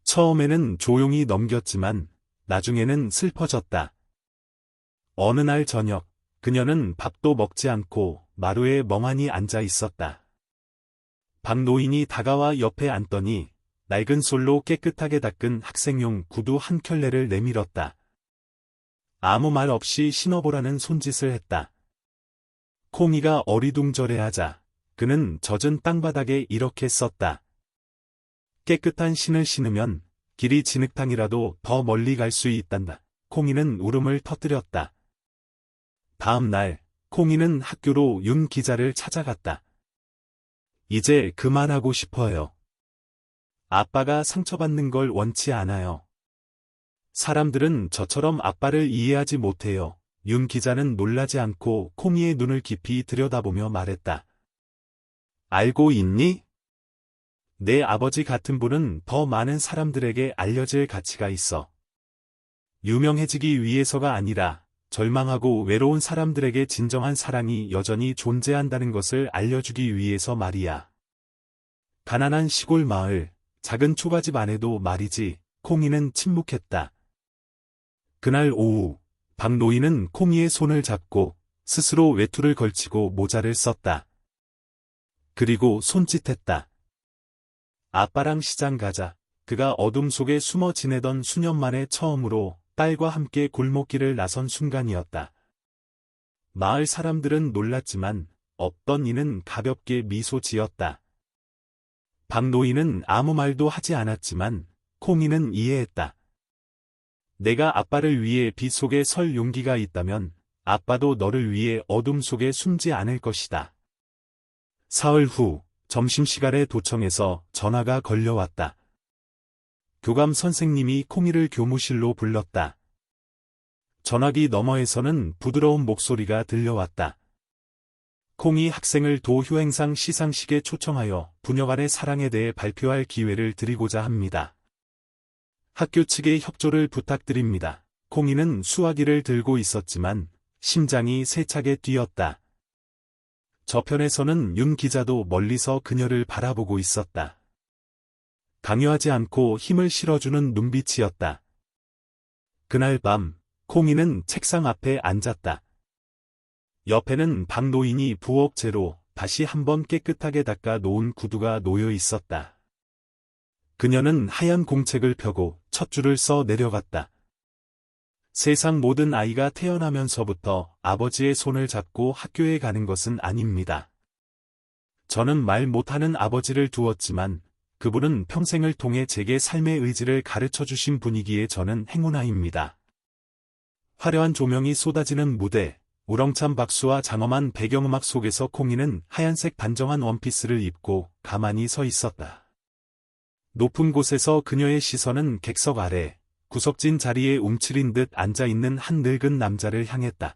[SPEAKER 1] 처음에는 조용히 넘겼지만 나중에는 슬퍼졌다. 어느 날 저녁, 그녀는 밥도 먹지 않고 마루에 멍하니 앉아 있었다. 박노인이 다가와 옆에 앉더니 낡은 솔로 깨끗하게 닦은 학생용 구두 한 켤레를 내밀었다. 아무 말 없이 신어보라는 손짓을 했다. 콩이가 어리둥절해하자 그는 젖은 땅바닥에 이렇게 썼다. 깨끗한 신을 신으면 길이 진흙탕이라도 더 멀리 갈 수 있단다. 콩이는 울음을 터뜨렸다. 다음 날, 콩이는 학교로 윤 기자를 찾아갔다. 이제 그만하고 싶어요. 아빠가 상처받는 걸 원치 않아요. 사람들은 저처럼 아빠를 이해하지 못해요. 윤 기자는 놀라지 않고 콩이의 눈을 깊이 들여다보며 말했다. 알고 있니? 내 아버지 같은 분은 더 많은 사람들에게 알려질 가치가 있어. 유명해지기 위해서가 아니라 절망하고 외로운 사람들에게 진정한 사랑이 여전히 존재한다는 것을 알려주기 위해서 말이야. 가난한 시골 마을, 작은 초가집 안에도 말이지. 콩이는 침묵했다. 그날 오후, 박노인은 콩이의 손을 잡고 스스로 외투를 걸치고 모자를 썼다. 그리고 손짓했다. 아빠랑 시장 가자. 그가 어둠 속에 숨어 지내던 수년 만에 처음으로 딸과 함께 골목길을 나선 순간이었다. 마을 사람들은 놀랐지만 없던 이는 가볍게 미소 지었다. 박노인은 아무 말도 하지 않았지만 콩이는 이해했다. 내가 아빠를 위해 빛 속에 설 용기가 있다면 아빠도 너를 위해 어둠 속에 숨지 않을 것이다. 사흘 후 점심시간에 도청에서 전화가 걸려왔다. 교감 선생님이 콩이를 교무실로 불렀다. 전화기 너머에서는 부드러운 목소리가 들려왔다. 콩이 학생을 도효행상 시상식에 초청하여 부녀 간의 사랑에 대해 발표할 기회를 드리고자 합니다. 학교 측의 협조를 부탁드립니다. 콩이는 수화기를 들고 있었지만 심장이 세차게 뛰었다. 저편에서는 윤 기자도 멀리서 그녀를 바라보고 있었다. 강요하지 않고 힘을 실어주는 눈빛이었다. 그날 밤, 콩이는 책상 앞에 앉았다. 옆에는 박노인이 부엌재로 다시 한번 깨끗하게 닦아 놓은 구두가 놓여 있었다. 그녀는 하얀 공책을 펴고 첫 줄을 써 내려갔다. 세상 모든 아이가 태어나면서부터 아버지의 손을 잡고 학교에 가는 것은 아닙니다. 저는 말 못하는 아버지를 두었지만 그분은 평생을 통해 제게 삶의 의지를 가르쳐 주신 분이기에 저는 행운아입니다. 화려한 조명이 쏟아지는 무대, 우렁찬 박수와 장엄한 배경음악 속에서 콩이는 하얀색 단정한 원피스를 입고 가만히 서 있었다. 높은 곳에서 그녀의 시선은 객석 아래, 구석진 자리에 움츠린 듯 앉아있는 한 늙은 남자를 향했다.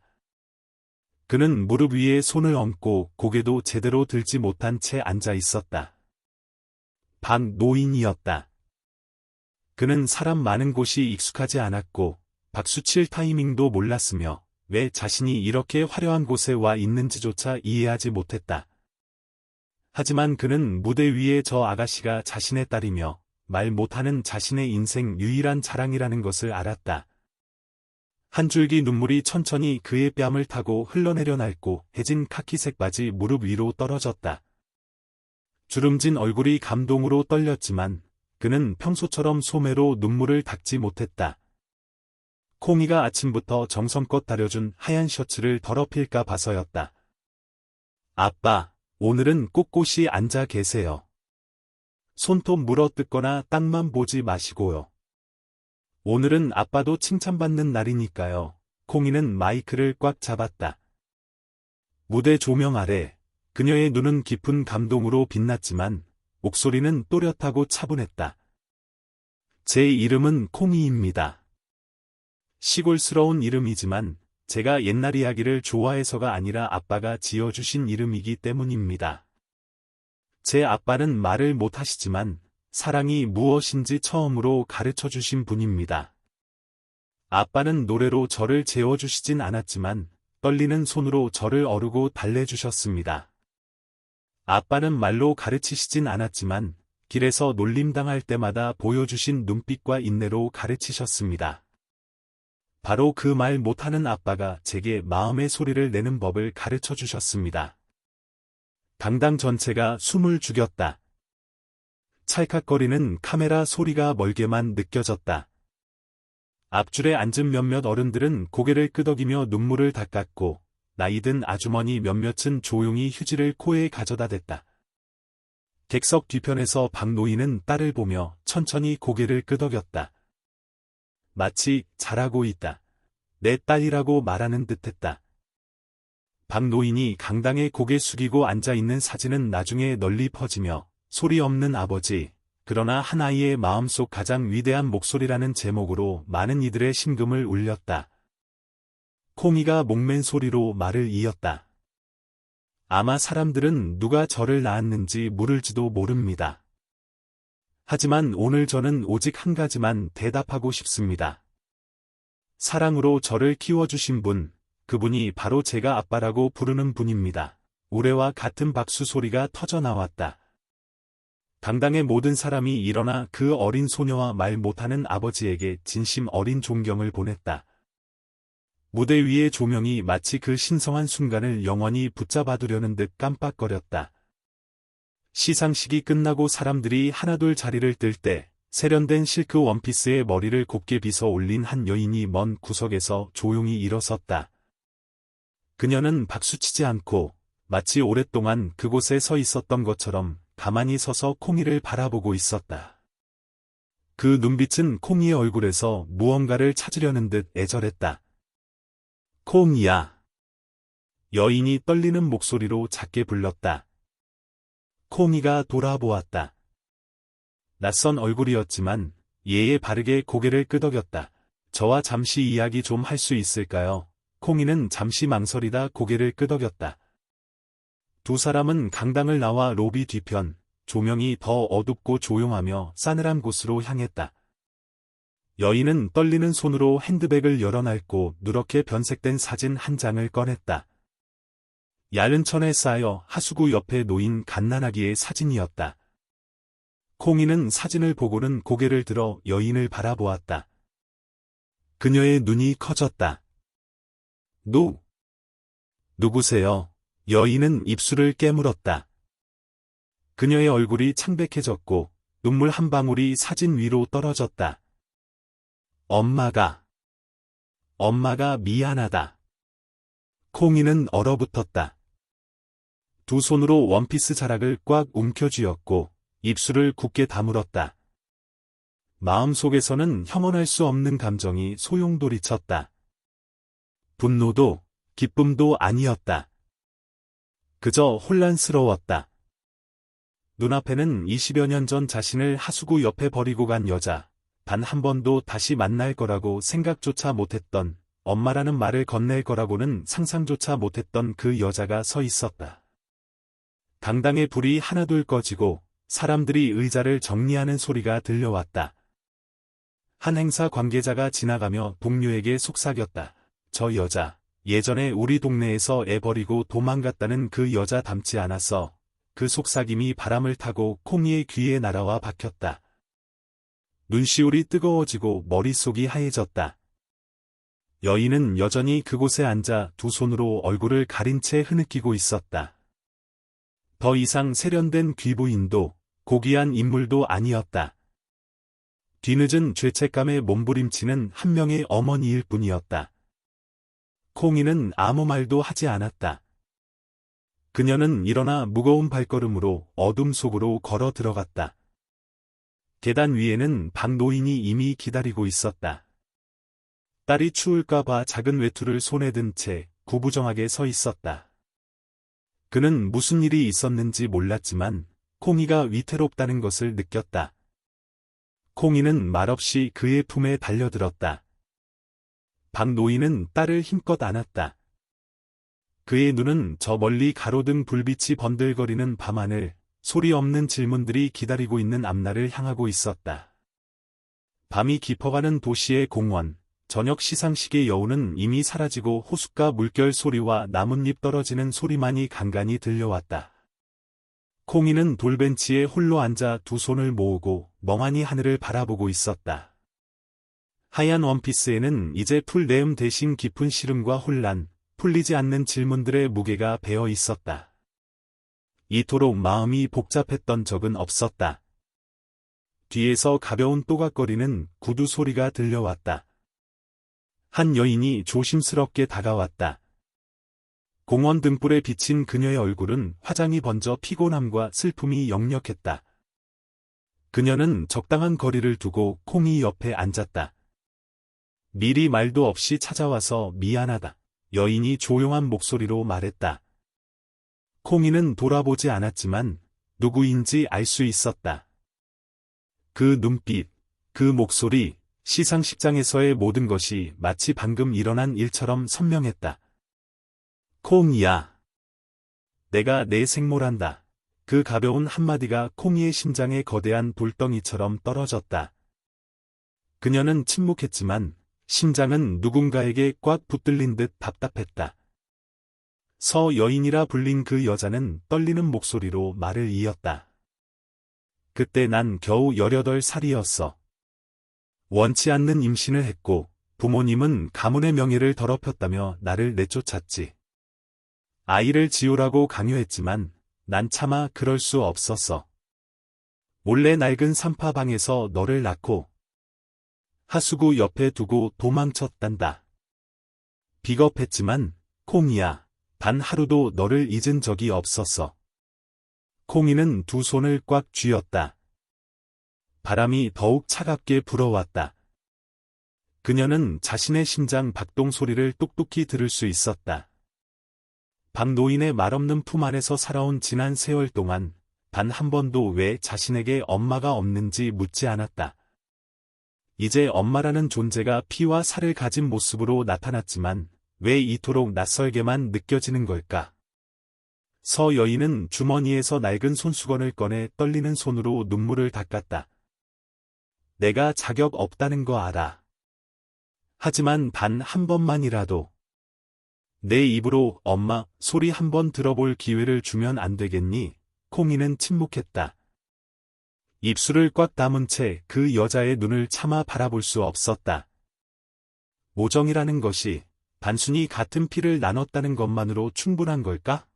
[SPEAKER 1] 그는 무릎 위에 손을 얹고 고개도 제대로 들지 못한 채 앉아 있었다. 박노인이었다. 그는 사람 많은 곳이 익숙하지 않았고 박수칠 타이밍도 몰랐으며 왜 자신이 이렇게 화려한 곳에 와 있는지조차 이해하지 못했다. 하지만 그는 무대 위에 저 아가씨가 자신의 딸이며 말 못하는 자신의 인생 유일한 자랑이라는 것을 알았다. 한 줄기 눈물이 천천히 그의 뺨을 타고 흘러내려 낡고 해진 카키색 바지 무릎 위로 떨어졌다. 주름진 얼굴이 감동으로 떨렸지만 그는 평소처럼 소매로 눈물을 닦지 못했다. 콩이가 아침부터 정성껏 다려준 하얀 셔츠를 더럽힐까 봐서였다. 아빠, 오늘은 꼿꼿이 앉아 계세요. 손톱 물어뜯거나 땅만 보지 마시고요. 오늘은 아빠도 칭찬받는 날이니까요. 콩이는 마이크를 꽉 잡았다. 무대 조명 아래 그녀의 눈은 깊은 감동으로 빛났지만 목소리는 또렷하고 차분했다. 제 이름은 콩이입니다. 시골스러운 이름이지만 제가 옛날 이야기를 좋아해서가 아니라 아빠가 지어주신 이름이기 때문입니다. 제 아빠는 말을 못하시지만 사랑이 무엇인지 처음으로 가르쳐주신 분입니다. 아빠는 노래로 저를 재워주시진 않았지만 떨리는 손으로 저를 어루고 달래주셨습니다. 아빠는 말로 가르치시진 않았지만 길에서 놀림당할 때마다 보여주신 눈빛과 인내로 가르치셨습니다. 바로 그 말 못하는 아빠가 제게 마음의 소리를 내는 법을 가르쳐 주셨습니다. 강당 전체가 숨을 죽였다. 찰칵거리는 카메라 소리가 멀게만 느껴졌다. 앞줄에 앉은 몇몇 어른들은 고개를 끄덕이며 눈물을 닦았고 나이든 아주머니 몇몇은 조용히 휴지를 코에 가져다 댔다. 객석 뒤편에서 박노인은 딸을 보며 천천히 고개를 끄덕였다. 마치 잘하고 있다. 내 딸이라고 말하는 듯했다. 박노인이 강당에 고개 숙이고 앉아있는 사진은 나중에 널리 퍼지며 소리 없는 아버지, 그러나 한 아이의 마음속 가장 위대한 목소리라는 제목으로 많은 이들의 심금을 울렸다. 콩이가 목맨 소리로 말을 이었다. 아마 사람들은 누가 저를 낳았는지 물을지도 모릅니다. 하지만 오늘 저는 오직 한 가지만 대답하고 싶습니다. 사랑으로 저를 키워주신 분, 그분이 바로 제가 아빠라고 부르는 분입니다. 우레와 같은 박수 소리가 터져나왔다. 강당의 모든 사람이 일어나 그 어린 소녀와 말 못하는 아버지에게 진심 어린 존경을 보냈다. 무대 위의 조명이 마치 그 신성한 순간을 영원히 붙잡아두려는 듯 깜빡거렸다. 시상식이 끝나고 사람들이 하나둘 자리를 뜰 때 세련된 실크 원피스에 머리를 곱게 빗어 올린 한 여인이 먼 구석에서 조용히 일어섰다. 그녀는 박수치지 않고 마치 오랫동안 그곳에 서 있었던 것처럼 가만히 서서 콩이를 바라보고 있었다. 그 눈빛은 콩이의 얼굴에서 무언가를 찾으려는 듯 애절했다. 콩이야. 여인이 떨리는 목소리로 작게 불렀다. 콩이가 돌아보았다. 낯선 얼굴이었지만 예의 바르게 고개를 끄덕였다. 저와 잠시 이야기 좀 할 수 있을까요? 콩이는 잠시 망설이다 고개를 끄덕였다. 두 사람은 강당을 나와 로비 뒤편, 조명이 더 어둡고 조용하며 싸늘한 곳으로 향했다. 여인은 떨리는 손으로 핸드백을 열어낡고 누렇게 변색된 사진 한 장을 꺼냈다. 얇은 천에 쌓여 하수구 옆에 놓인 갓난아기의 사진이었다. 콩이는 사진을 보고는 고개를 들어 여인을 바라보았다. 그녀의 눈이 커졌다. 누구세요? 여인은 입술을 깨물었다. 그녀의 얼굴이 창백해졌고 눈물 한 방울이 사진 위로 떨어졌다. 엄마가 미안하다. 콩이는 얼어붙었다. 두 손으로 원피스 자락을 꽉 움켜쥐었고 입술을 굳게 다물었다. 마음속에서는 형언할 수 없는 감정이 소용돌이쳤다. 분노도 기쁨도 아니었다. 그저 혼란스러웠다. 눈앞에는 20여 년 전 자신을 하수구 옆에 버리고 간 여자, 단 한 번도 다시 만날 거라고 생각조차 못했던, 엄마라는 말을 건넬 거라고는 상상조차 못했던 그 여자가 서 있었다. 강당의 불이 하나둘 꺼지고 사람들이 의자를 정리하는 소리가 들려왔다. 한 행사 관계자가 지나가며 동료에게 속삭였다. 저 여자, 예전에 우리 동네에서 애 버리고 도망갔다는 그 여자 닮지 않았어. 그 속삭임이 바람을 타고 콩이의 귀에 날아와 박혔다. 눈시울이 뜨거워지고 머릿속이 하얘졌다. 여인은 여전히 그곳에 앉아 두 손으로 얼굴을 가린 채 흐느끼고 있었다. 더 이상 세련된 귀부인도 고귀한 인물도 아니었다. 뒤늦은 죄책감에 몸부림치는 한 명의 어머니일 뿐이었다. 콩이는 아무 말도 하지 않았다. 그녀는 일어나 무거운 발걸음으로 어둠 속으로 걸어 들어갔다. 계단 위에는 박노인이 이미 기다리고 있었다. 딸이 추울까봐 작은 외투를 손에 든 채 구부정하게 서 있었다. 그는 무슨 일이 있었는지 몰랐지만 콩이가 위태롭다는 것을 느꼈다. 콩이는 말없이 그의 품에 달려들었다. 박노인은 딸을 힘껏 안았다. 그의 눈은 저 멀리 가로등 불빛이 번들거리는 밤하늘, 소리 없는 질문들이 기다리고 있는 앞날을 향하고 있었다. 밤이 깊어가는 도시의 공원, 저녁 시상식의 여우는 이미 사라지고 호숫가 물결 소리와 나뭇잎 떨어지는 소리만이 간간히 들려왔다. 콩이는 돌벤치에 홀로 앉아 두 손을 모으고 멍하니 하늘을 바라보고 있었다. 하얀 원피스에는 이제 풀네음 대신 깊은 시름과 혼란, 풀리지 않는 질문들의 무게가 배어 있었다. 이토록 마음이 복잡했던 적은 없었다. 뒤에서 가벼운 또각거리는 구두 소리가 들려왔다. 한 여인이 조심스럽게 다가왔다. 공원 등불에 비친 그녀의 얼굴은 화장이 번져 피곤함과 슬픔이 역력했다. 그녀는 적당한 거리를 두고 콩이 옆에 앉았다. 미리 말도 없이 찾아와서 미안하다. 여인이 조용한 목소리로 말했다. 콩이는 돌아보지 않았지만 누구인지 알 수 있었다. 그 눈빛, 그 목소리, 시상식장에서의 모든 것이 마치 방금 일어난 일처럼 선명했다. 콩이야. 내가 내 생모란다. 그 가벼운 한마디가 콩이의 심장에 거대한 돌덩이처럼 떨어졌다. 그녀는 침묵했지만 심장은 누군가에게 꽉 붙들린 듯 답답했다. 서 여인이라 불린 그 여자는 떨리는 목소리로 말을 이었다. 그때 난 겨우 18살이었어. 원치 않는 임신을 했고 부모님은 가문의 명예를 더럽혔다며 나를 내쫓았지. 아이를 지우라고 강요했지만 난 차마 그럴 수 없었어. 몰래 낡은 산파방에서 너를 낳고 하수구 옆에 두고 도망쳤단다. 비겁했지만 콩이야, 단 하루도 너를 잊은 적이 없었어. 콩이는 두 손을 꽉 쥐었다. 바람이 더욱 차갑게 불어왔다. 그녀는 자신의 심장 박동 소리를 똑똑히 들을 수 있었다. 박노인의 말없는 품 안에서 살아온 지난 세월 동안 단 한 번도 왜 자신에게 엄마가 없는지 묻지 않았다. 이제 엄마라는 존재가 피와 살을 가진 모습으로 나타났지만 왜 이토록 낯설게만 느껴지는 걸까? 서 여인은 주머니에서 낡은 손수건을 꺼내 떨리는 손으로 눈물을 닦았다. 내가 자격 없다는 거 알아. 하지만 단 한 번만이라도 내 입으로 엄마 소리 한 번 들어볼 기회를 주면 안 되겠니? 콩이는 침묵했다. 입술을 꽉 다문 채 그 여자의 눈을 차마 바라볼 수 없었다. 모정이라는 것이 단순히 같은 피를 나눴다는 것만으로 충분한 걸까?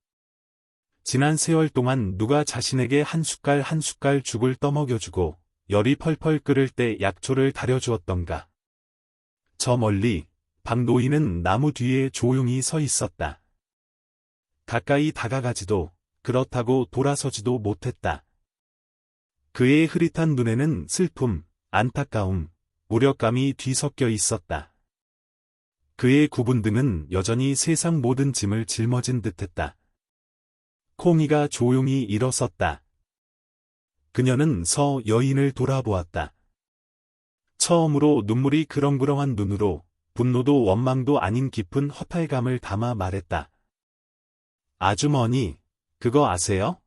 [SPEAKER 1] 지난 세월 동안 누가 자신에게 한 숟갈 한 숟갈 죽을 떠먹여주고 열이 펄펄 끓을 때 약초를 다려주었던가. 저 멀리 박노인은 나무 뒤에 조용히 서 있었다. 가까이 다가가지도 그렇다고 돌아서지도 못했다. 그의 흐릿한 눈에는 슬픔, 안타까움, 무력감이 뒤섞여 있었다. 그의 굽은 등은 여전히 세상 모든 짐을 짊어진 듯했다. 콩이가 조용히 일어섰다. 그녀는 서 여인을 돌아보았다. 처음으로 눈물이 그렁그렁한 눈으로 분노도 원망도 아닌 깊은 허탈감을 담아 말했다. 아주머니, 그거 아세요?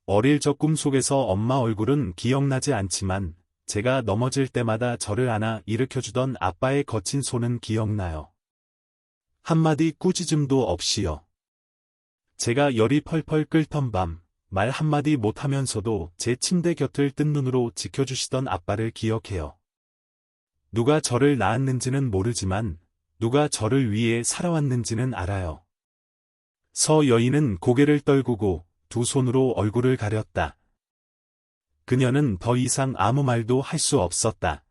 [SPEAKER 1] 어릴 적 꿈속에서 엄마 얼굴은 기억나지 않지만 제가 넘어질 때마다 저를 안아 일으켜주던 아빠의 거친 손은 기억나요. 한마디 꾸짖음도 없이요. 제가 열이 펄펄 끓던 밤, 말 한마디 못하면서도 제 침대 곁을 뜬 눈으로 지켜주시던 아빠를 기억해요. 누가 저를 낳았는지는 모르지만 누가 저를 위해 살아왔는지는 알아요. 서 여인은 고개를 떨구고 두 손으로 얼굴을 가렸다. 그녀는 더 이상 아무 말도 할 수 없었다.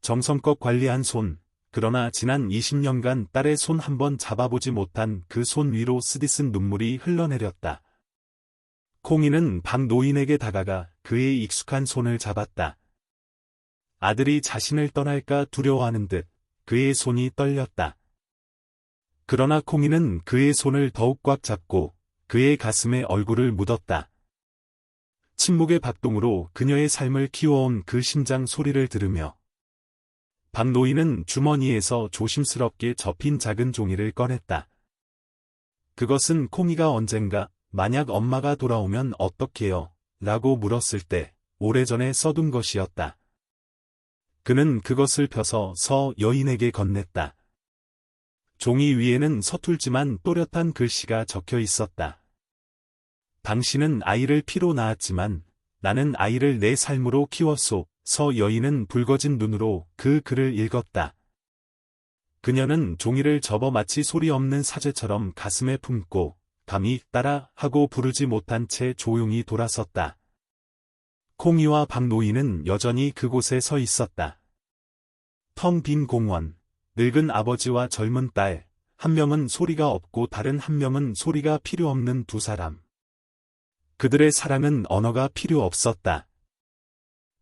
[SPEAKER 1] 정성껏 관리한 손, 그러나 지난 20년간 딸의 손 한 번 잡아보지 못한 그 손 위로 쓰디쓴 눈물이 흘러내렸다. 콩이는 박노인에게 다가가 그의 익숙한 손을 잡았다. 아들이 자신을 떠날까 두려워하는 듯 그의 손이 떨렸다. 그러나 콩이는 그의 손을 더욱 꽉 잡고 그의 가슴에 얼굴을 묻었다. 침묵의 박동으로 그녀의 삶을 키워온 그 심장 소리를 들으며 박노인은 주머니에서 조심스럽게 접힌 작은 종이를 꺼냈다. 그것은 콩이가 언젠가 만약 엄마가 돌아오면 어떡해요? 라고 물었을 때 오래전에 써둔 것이었다. 그는 그것을 펴서 서 여인에게 건넸다. 종이 위에는 서툴지만 또렷한 글씨가 적혀 있었다. 당신은 아이를 피로 낳았지만 나는 아이를 내 삶으로 키웠소. 서 여인은 붉어진 눈으로 그 글을 읽었다. 그녀는 종이를 접어 마치 소리 없는 사제처럼 가슴에 품고 감히 따라 하고 부르지 못한 채 조용히 돌아섰다. 콩이와 박노인은 여전히 그곳에 서 있었다. 텅 빈 공원, 늙은 아버지와 젊은 딸, 한 명은 소리가 없고 다른 한 명은 소리가 필요 없는 두 사람. 그들의 사랑은 언어가 필요 없었다.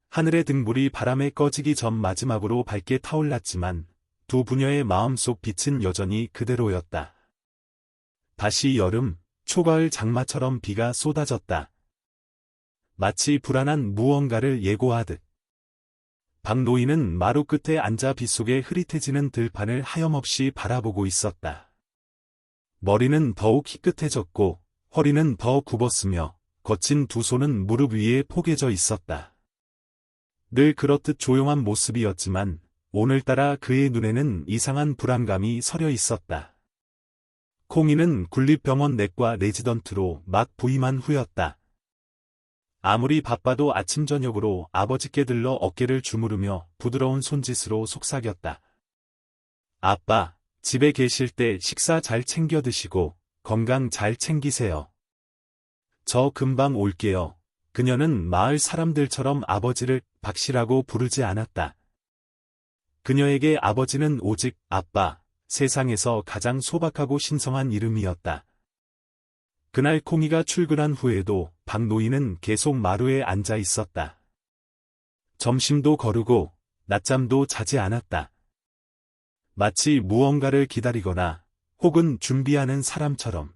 [SPEAKER 1] 하늘의 등불이 바람에 꺼지기 전 마지막으로 밝게 타올랐지만 두 부녀의 마음속 빛은 여전히 그대로였다. 다시 여름, 초가을 장마처럼 비가 쏟아졌다. 마치 불안한 무언가를 예고하듯. 박노인은 마루 끝에 앉아 빗속에 흐릿해지는 들판을 하염없이 바라보고 있었다. 머리는 더욱 희끗해졌고 허리는 더 굽었으며 거친 두 손은 무릎 위에 포개져 있었다. 늘 그렇듯 조용한 모습이었지만 오늘따라 그의 눈에는 이상한 불안감이 서려 있었다. 콩이는 국립병원 내과 레지던트로 막 부임한 후였다. 아무리 바빠도 아침 저녁으로 아버지께 들러 어깨를 주무르며 부드러운 손짓으로 속삭였다. 아빠, 집에 계실 때 식사 잘 챙겨 드시고 건강 잘 챙기세요. 저 금방 올게요. 그녀는 마을 사람들처럼 아버지를 박씨라고 부르지 않았다. 그녀에게 아버지는 오직 아빠, 세상에서 가장 소박하고 신성한 이름이었다. 그날 콩이가 출근한 후에도 박노인은 계속 마루에 앉아 있었다. 점심도 거르고 낮잠도 자지 않았다. 마치 무언가를 기다리거나 혹은 준비하는 사람처럼.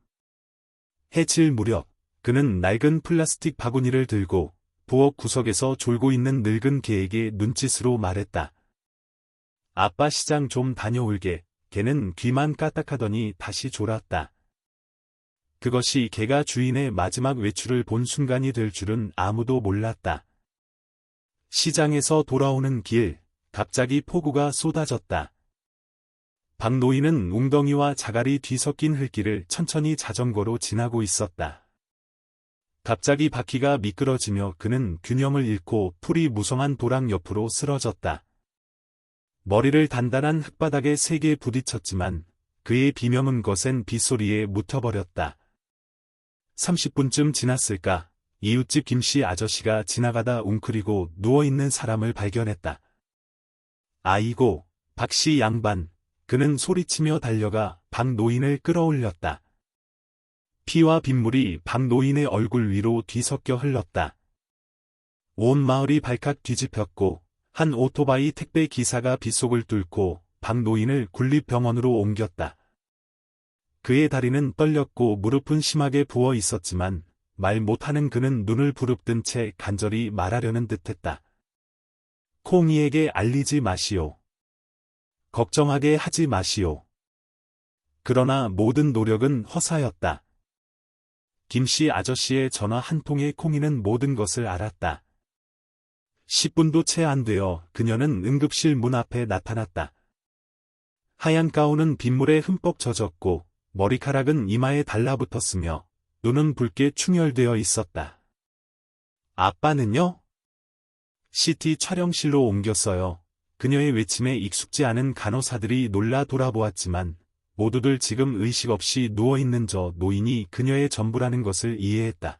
[SPEAKER 1] 해질 무렵 그는 낡은 플라스틱 바구니를 들고 부엌 구석에서 졸고 있는 늙은 개에게 눈짓으로 말했다. 아빠 시장 좀 다녀올게. 개는 귀만 까딱하더니 다시 졸았다. 그것이 개가 주인의 마지막 외출을 본 순간이 될 줄은 아무도 몰랐다. 시장에서 돌아오는 길, 갑자기 폭우가 쏟아졌다. 박노인은 웅덩이와 자갈이 뒤섞인 흙길을 천천히 자전거로 지나고 있었다. 갑자기 바퀴가 미끄러지며 그는 균형을 잃고 풀이 무성한 도랑 옆으로 쓰러졌다. 머리를 단단한 흙바닥에 세게 부딪혔지만 그의 비명은 거센 빗소리에 묻혀버렸다. 30분쯤 지났을까, 이웃집 김씨 아저씨가 지나가다 웅크리고 누워있는 사람을 발견했다. 아이고, 박씨 양반. 그는 소리치며 달려가 박노인을 끌어올렸다. 피와 빗물이 박노인의 얼굴 위로 뒤섞여 흘렀다. 온 마을이 발칵 뒤집혔고 한 오토바이 택배 기사가 빗속을 뚫고 박노인을 국립병원으로 옮겼다. 그의 다리는 떨렸고 무릎은 심하게 부어 있었지만 말 못하는 그는 눈을 부릅뜬 채 간절히 말하려는 듯했다. 콩이에게 알리지 마시오. 걱정하게 하지 마시오. 그러나 모든 노력은 허사였다. 김씨 아저씨의 전화 한 통에 콩이는 모든 것을 알았다. 10분도 채 안 되어 그녀는 응급실 문 앞에 나타났다. 하얀 가운은 빗물에 흠뻑 젖었고 머리카락은 이마에 달라붙었으며 눈은 붉게 충혈되어 있었다. 아빠는요? CT 촬영실로 옮겼어요. 그녀의 외침에 익숙지 않은 간호사들이 놀라 돌아보았지만 모두들 지금 의식 없이 누워있는 저 노인이 그녀의 전부라는 것을 이해했다.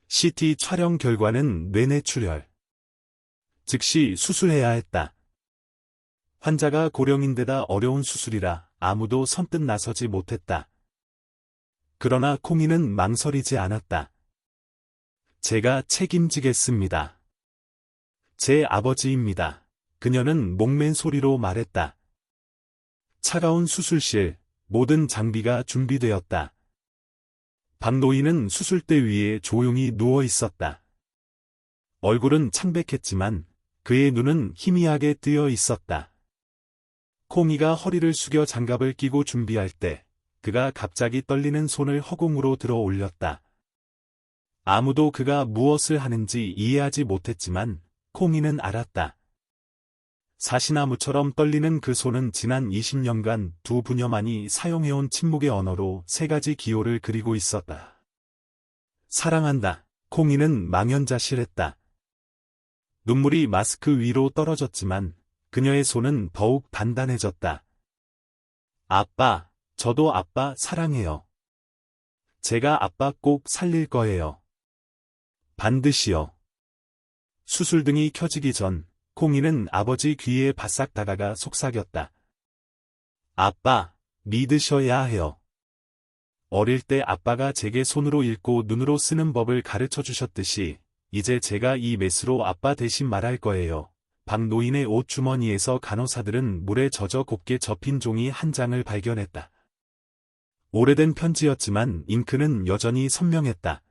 [SPEAKER 1] CT 촬영 결과는 뇌내출혈. 즉시 수술해야 했다. 환자가 고령인데다 어려운 수술이라 아무도 선뜻 나서지 못했다. 그러나 콩이는 망설이지 않았다. 제가 책임지겠습니다. 제 아버지입니다. 그녀는 목맨 소리로 말했다. 차가운 수술실, 모든 장비가 준비되었다. 박노인은 수술대 위에 조용히 누워 있었다. 얼굴은 창백했지만 그의 눈은 희미하게 뜨여 있었다. 콩이가 허리를 숙여 장갑을 끼고 준비할 때 그가 갑자기 떨리는 손을 허공으로 들어 올렸다. 아무도 그가 무엇을 하는지 이해하지 못했지만 콩이는 알았다. 사시나무처럼 떨리는 그 손은 지난 20년간 두 부녀만이 사용해온 침묵의 언어로 세 가지 기호를 그리고 있었다. 사랑한다. 콩이는 망연자실했다. 눈물이 마스크 위로 떨어졌지만 그녀의 손은 더욱 단단해졌다. 아빠, 저도 아빠 사랑해요. 제가 아빠 꼭 살릴 거예요. 반드시요. 수술등이 켜지기 전 콩이는 아버지 귀에 바싹 다가가 속삭였다. 아빠, 믿으셔야 해요. 어릴 때 아빠가 제게 손으로 읽고 눈으로 쓰는 법을 가르쳐 주셨듯이 이제 제가 이 메스로 아빠 대신 말할 거예요. 박노인의 옷 주머니에서 간호사들은 물에 젖어 곱게 접힌 종이 한 장을 발견했다. 오래된 편지였지만 잉크는 여전히 선명했다.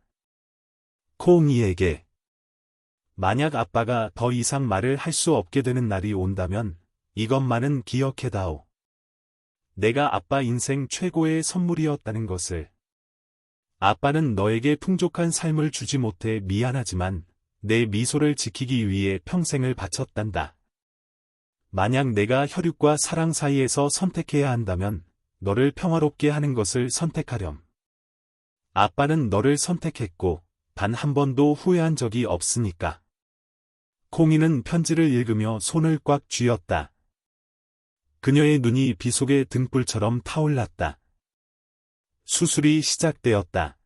[SPEAKER 1] 콩이에게. 만약 아빠가 더 이상 말을 할 수 없게 되는 날이 온다면 이것만은 기억해다오. 내가 아빠 인생 최고의 선물이었다는 것을. 아빠는 너에게 풍족한 삶을 주지 못해 미안하지만 내 미소를 지키기 위해 평생을 바쳤단다. 만약 내가 혈육과 사랑 사이에서 선택해야 한다면 너를 평화롭게 하는 것을 선택하렴. 아빠는 너를 선택했고 단 한 번도 후회한 적이 없으니까. 콩이는 편지를 읽으며 손을 꽉 쥐었다. 그녀의 눈이 비 속의 등불처럼 타올랐다. 수술이 시작되었다.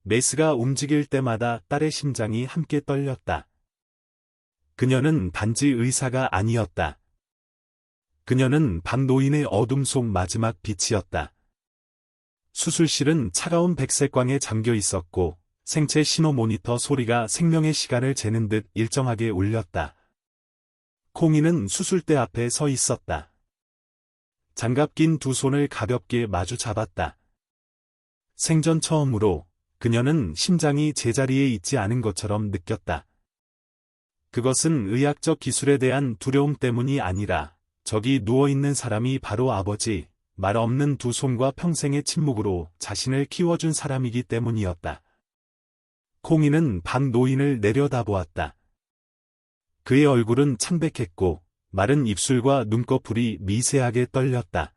[SPEAKER 1] 메스가 움직일 때마다 딸의 심장이 함께 떨렸다. 그녀는 단지 의사가 아니었다. 그녀는 박노인의 어둠 속 마지막 빛이었다. 수술실은 차가운 백색광에 잠겨 있었고 생체 신호 모니터 소리가 생명의 시간을 재는 듯 일정하게 울렸다. 콩이는 수술대 앞에 서 있었다. 장갑 낀 두 손을 가볍게 마주 잡았다. 생전 처음으로 그녀는 심장이 제자리에 있지 않은 것처럼 느꼈다. 그것은 의학적 기술에 대한 두려움 때문이 아니라 저기 누워있는 사람이 바로 아버지, 말 없는 두 손과 평생의 침묵으로 자신을 키워준 사람이기 때문이었다. 콩이는 박노인을 내려다보았다. 그의 얼굴은 창백했고 마른 입술과 눈꺼풀이 미세하게 떨렸다.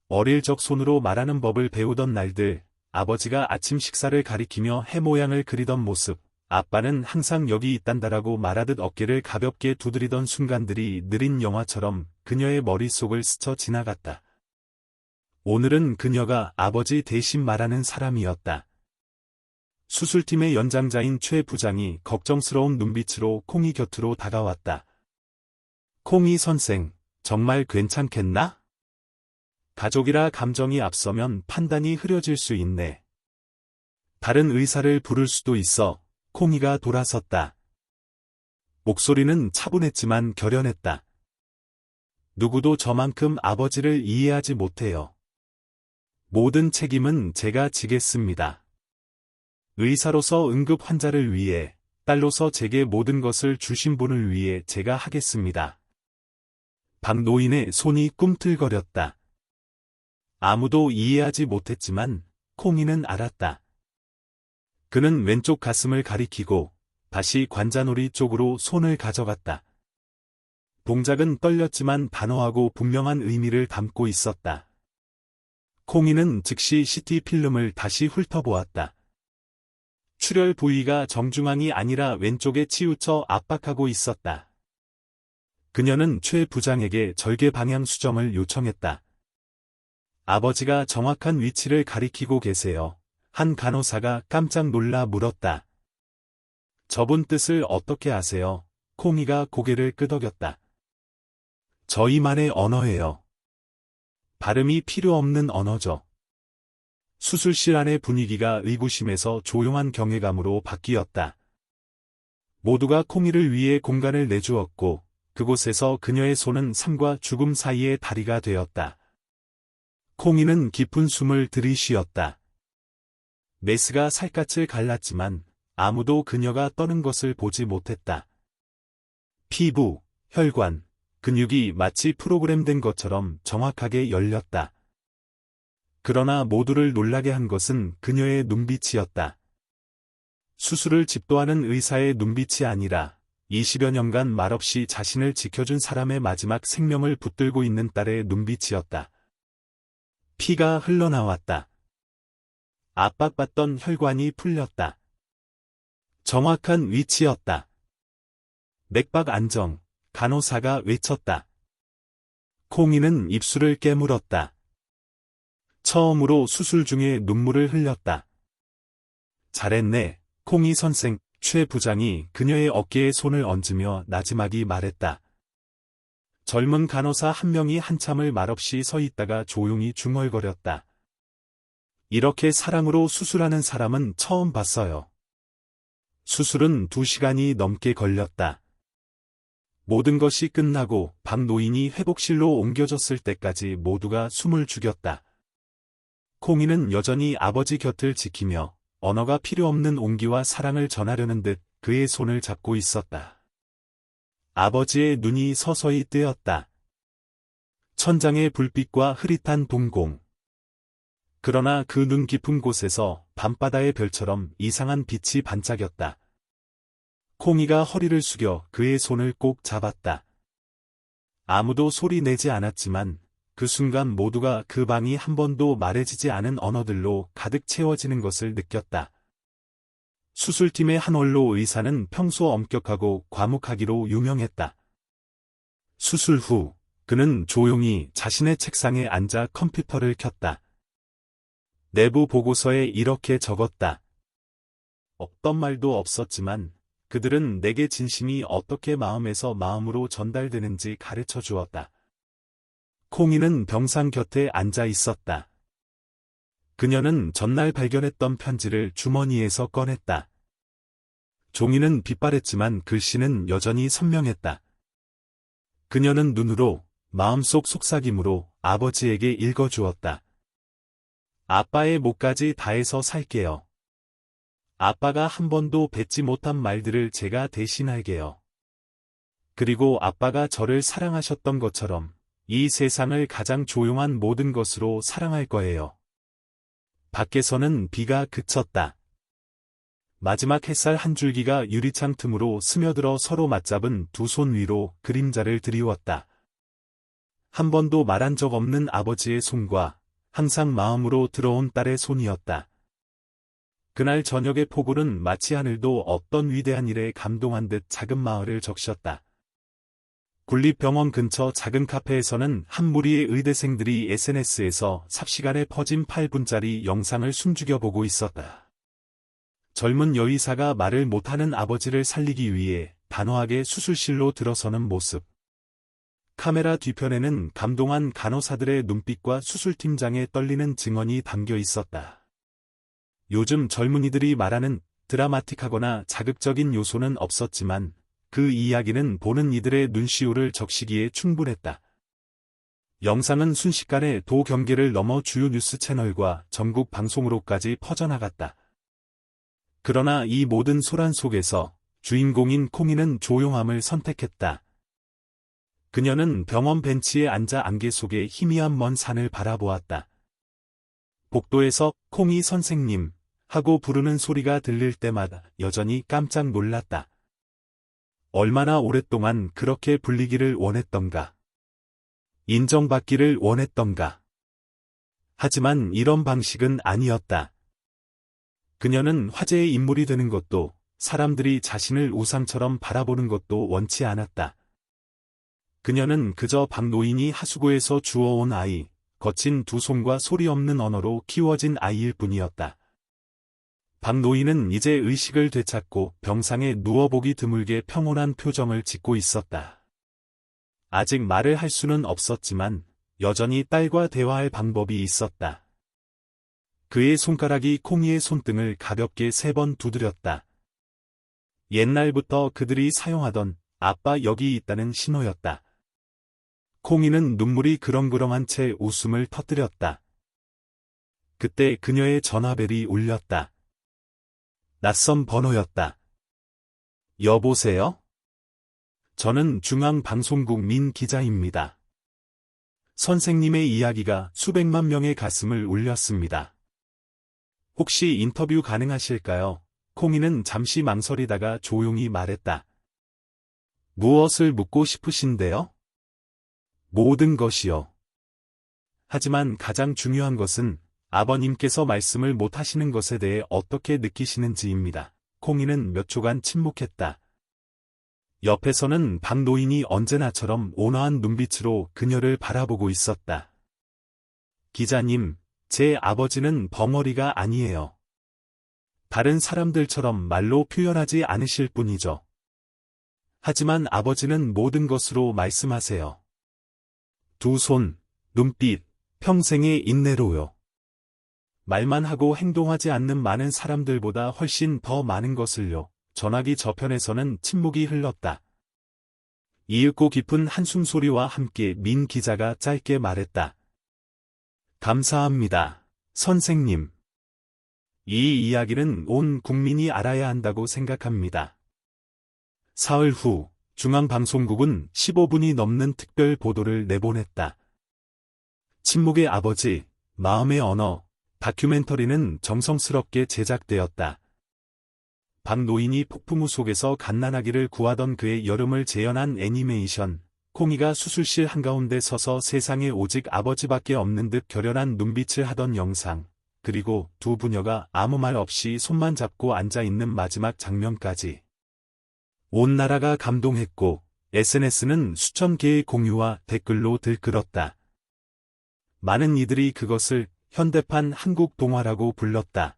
[SPEAKER 1] 어릴 적 손으로 말하는 법을 배우던 날들, 아버지가 아침 식사를 가리키며 해 모양을 그리던 모습, 아빠는 항상 여기 있단다라고 말하듯 어깨를 가볍게 두드리던 순간들이 느린 영화처럼 그녀의 머릿속을 스쳐 지나갔다. 오늘은 그녀가 아버지 대신 말하는 사람이었다. 수술팀의 연장자인 최 부장이 걱정스러운 눈빛으로 콩이 곁으로 다가왔다. 콩이 선생, 정말 괜찮겠나? 가족이라 감정이 앞서면 판단이 흐려질 수 있네. 다른 의사를 부를 수도 있어. 콩이가 돌아섰다. 목소리는 차분했지만 결연했다. 누구도 저만큼 아버지를 이해하지 못해요. 모든 책임은 제가 지겠습니다. 의사로서 응급 환자를 위해, 딸로서 제게 모든 것을 주신 분을 위해 제가 하겠습니다. 박노인의 손이 꿈틀거렸다. 아무도 이해하지 못했지만 콩이는 알았다. 그는 왼쪽 가슴을 가리키고 다시 관자놀이 쪽으로 손을 가져갔다. 동작은 떨렸지만 단호하고 분명한 의미를 담고 있었다. 콩이는 즉시 CT 필름을 다시 훑어보았다. 출혈 부위가 정중앙이 아니라 왼쪽에 치우쳐 압박하고 있었다. 그녀는 최 부장에게 절개 방향 수정을 요청했다. 아버지가 정확한 위치를 가리키고 계세요. 한 간호사가 깜짝 놀라 물었다. 저분 뜻을 어떻게 아세요? 콩이가 고개를 끄덕였다. 저희만의 언어예요. 발음이 필요 없는 언어죠. 수술실 안의 분위기가 의구심에서 조용한 경외감으로 바뀌었다. 모두가 콩이를 위해 공간을 내주었고 그곳에서 그녀의 손은 삶과 죽음 사이의 다리가 되었다. 콩이는 깊은 숨을 들이쉬었다. 메스가 살갗을 갈랐지만 아무도 그녀가 떠는 것을 보지 못했다. 피부, 혈관, 근육이 마치 프로그램된 것처럼 정확하게 열렸다. 그러나 모두를 놀라게 한 것은 그녀의 눈빛이었다. 수술을 집도하는 의사의 눈빛이 아니라 20여 년간 말없이 자신을 지켜준 사람의 마지막 생명을 붙들고 있는 딸의 눈빛이었다. 피가 흘러나왔다. 압박받던 혈관이 풀렸다. 정확한 위치였다. 맥박 안정, 간호사가 외쳤다. 콩이는 입술을 깨물었다. 처음으로 수술 중에 눈물을 흘렸다. 잘했네, 콩이 선생. 최 부장이 그녀의 어깨에 손을 얹으며 나지막이 말했다. 젊은 간호사 한 명이 한참을 말없이 서 있다가 조용히 중얼거렸다. 이렇게 사랑으로 수술하는 사람은 처음 봤어요. 수술은 2시간이 넘게 걸렸다. 모든 것이 끝나고 박노인이 회복실로 옮겨졌을 때까지 모두가 숨을 죽였다. 콩이는 여전히 아버지 곁을 지키며 언어가 필요 없는 온기와 사랑을 전하려는 듯 그의 손을 잡고 있었다. 아버지의 눈이 서서히 뜨였다. 천장의 불빛과 흐릿한 동공. 그러나 그 눈 깊은 곳에서 밤바다의 별처럼 이상한 빛이 반짝였다. 콩이가 허리를 숙여 그의 손을 꼭 잡았다. 아무도 소리 내지 않았지만 그 순간 모두가 그 방이 한 번도 말해지지 않은 언어들로 가득 채워지는 것을 느꼈다. 수술팀의 한 원로 의사는 평소 엄격하고 과묵하기로 유명했다. 수술 후 그는 조용히 자신의 책상에 앉아 컴퓨터를 켰다. 내부 보고서에 이렇게 적었다. 없던 말도 없었지만 그들은 내게 진심이 어떻게 마음에서 마음으로 전달되는지 가르쳐 주었다. 콩이는 병상 곁에 앉아 있었다. 그녀는 전날 발견했던 편지를 주머니에서 꺼냈다. 종이는 빛바랬지만 글씨는 여전히 선명했다. 그녀는 눈으로, 마음속 속삭임으로 아버지에게 읽어주었다. 아빠의 목까지 다해서 살게요. 아빠가 한 번도 뱉지 못한 말들을 제가 대신할게요. 그리고 아빠가 저를 사랑하셨던 것처럼 이 세상을 가장 조용한 모든 것으로 사랑할 거예요. 밖에서는 비가 그쳤다. 마지막 햇살 한 줄기가 유리창 틈으로 스며들어 서로 맞잡은 두 손 위로 그림자를 드리웠다. 한 번도 말한 적 없는 아버지의 손과 항상 마음으로 들어온 딸의 손이었다. 그날 저녁의 폭우는 마치 하늘도 어떤 위대한 일에 감동한 듯 작은 마을을 적셨다. 국립병원 근처 작은 카페에서는 한 무리의 의대생들이 SNS에서 삽시간에 퍼진 8분짜리 영상을 숨죽여 보고 있었다. 젊은 여의사가 말을 못하는 아버지를 살리기 위해 단호하게 수술실로 들어서는 모습. 카메라 뒤편에는 감동한 간호사들의 눈빛과 수술팀장의 떨리는 증언이 담겨 있었다. 요즘 젊은이들이 말하는 드라마틱하거나 자극적인 요소는 없었지만 그 이야기는 보는 이들의 눈시울을 적시기에 충분했다. 영상은 순식간에 도 경계를 넘어 주요 뉴스 채널과 전국 방송으로까지 퍼져나갔다. 그러나 이 모든 소란 속에서 주인공인 콩이는 조용함을 선택했다. 그녀는 병원 벤치에 앉아 안개 속의 희미한 먼 산을 바라보았다. 복도에서 콩이 선생님 하고 부르는 소리가 들릴 때마다 여전히 깜짝 놀랐다. 얼마나 오랫동안 그렇게 불리기를 원했던가. 인정받기를 원했던가. 하지만 이런 방식은 아니었다. 그녀는 화제의 인물이 되는 것도 사람들이 자신을 우상처럼 바라보는 것도 원치 않았다. 그녀는 그저 박노인이 하수구에서 주워온 아이, 거친 두 손과 소리 없는 언어로 키워진 아이일 뿐이었다. 박노인은 이제 의식을 되찾고 병상에 누워보기 드물게 평온한 표정을 짓고 있었다. 아직 말을 할 수는 없었지만 여전히 딸과 대화할 방법이 있었다. 그의 손가락이 콩이의 손등을 가볍게 3번 두드렸다. 옛날부터 그들이 사용하던 아빠 여기 있다는 신호였다. 콩이는 눈물이 그렁그렁한 채 웃음을 터뜨렸다. 그때 그녀의 전화벨이 울렸다. 낯선 번호였다. 여보세요? 저는 중앙방송국 민 기자입니다. 선생님의 이야기가 수백만 명의 가슴을 울렸습니다. 혹시 인터뷰 가능하실까요? 콩이는 잠시 망설이다가 조용히 말했다. 무엇을 묻고 싶으신데요? 모든 것이요. 하지만 가장 중요한 것은 아버님께서 말씀을 못 하시는 것에 대해 어떻게 느끼시는지입니다. 콩이는 몇 초간 침묵했다. 옆에서는 박노인이 언제나처럼 온화한 눈빛으로 그녀를 바라보고 있었다. 기자님, 제 아버지는 벙어리가 아니에요. 다른 사람들처럼 말로 표현하지 않으실 뿐이죠. 하지만 아버지는 모든 것으로 말씀하세요. 두 손, 눈빛, 평생의 인내로요. 말만 하고 행동하지 않는 많은 사람들보다 훨씬 더 많은 것을요. 전화기 저편에서는 침묵이 흘렀다. 이윽고 깊은 한숨 소리와 함께 민 기자가 짧게 말했다. 감사합니다, 선생님. 이 이야기는 온 국민이 알아야 한다고 생각합니다. 사흘 후 중앙방송국은 15분이 넘는 특별 보도를 내보냈다. 침묵의 아버지, 마음의 언어, 다큐멘터리는 정성스럽게 제작되었다. 박노인이 폭풍우 속에서 갓난아기를 구하던 그의 여름을 재현한 애니메이션, 콩이가 수술실 한가운데 서서 세상에 오직 아버지밖에 없는 듯 결연한 눈빛을 하던 영상, 그리고 두 부녀가 아무 말 없이 손만 잡고 앉아있는 마지막 장면까지. 온 나라가 감동했고 SNS는 수천 개의 공유와 댓글로 들끓었다. 많은 이들이 그것을 현대판 한국 동화라고 불렀다.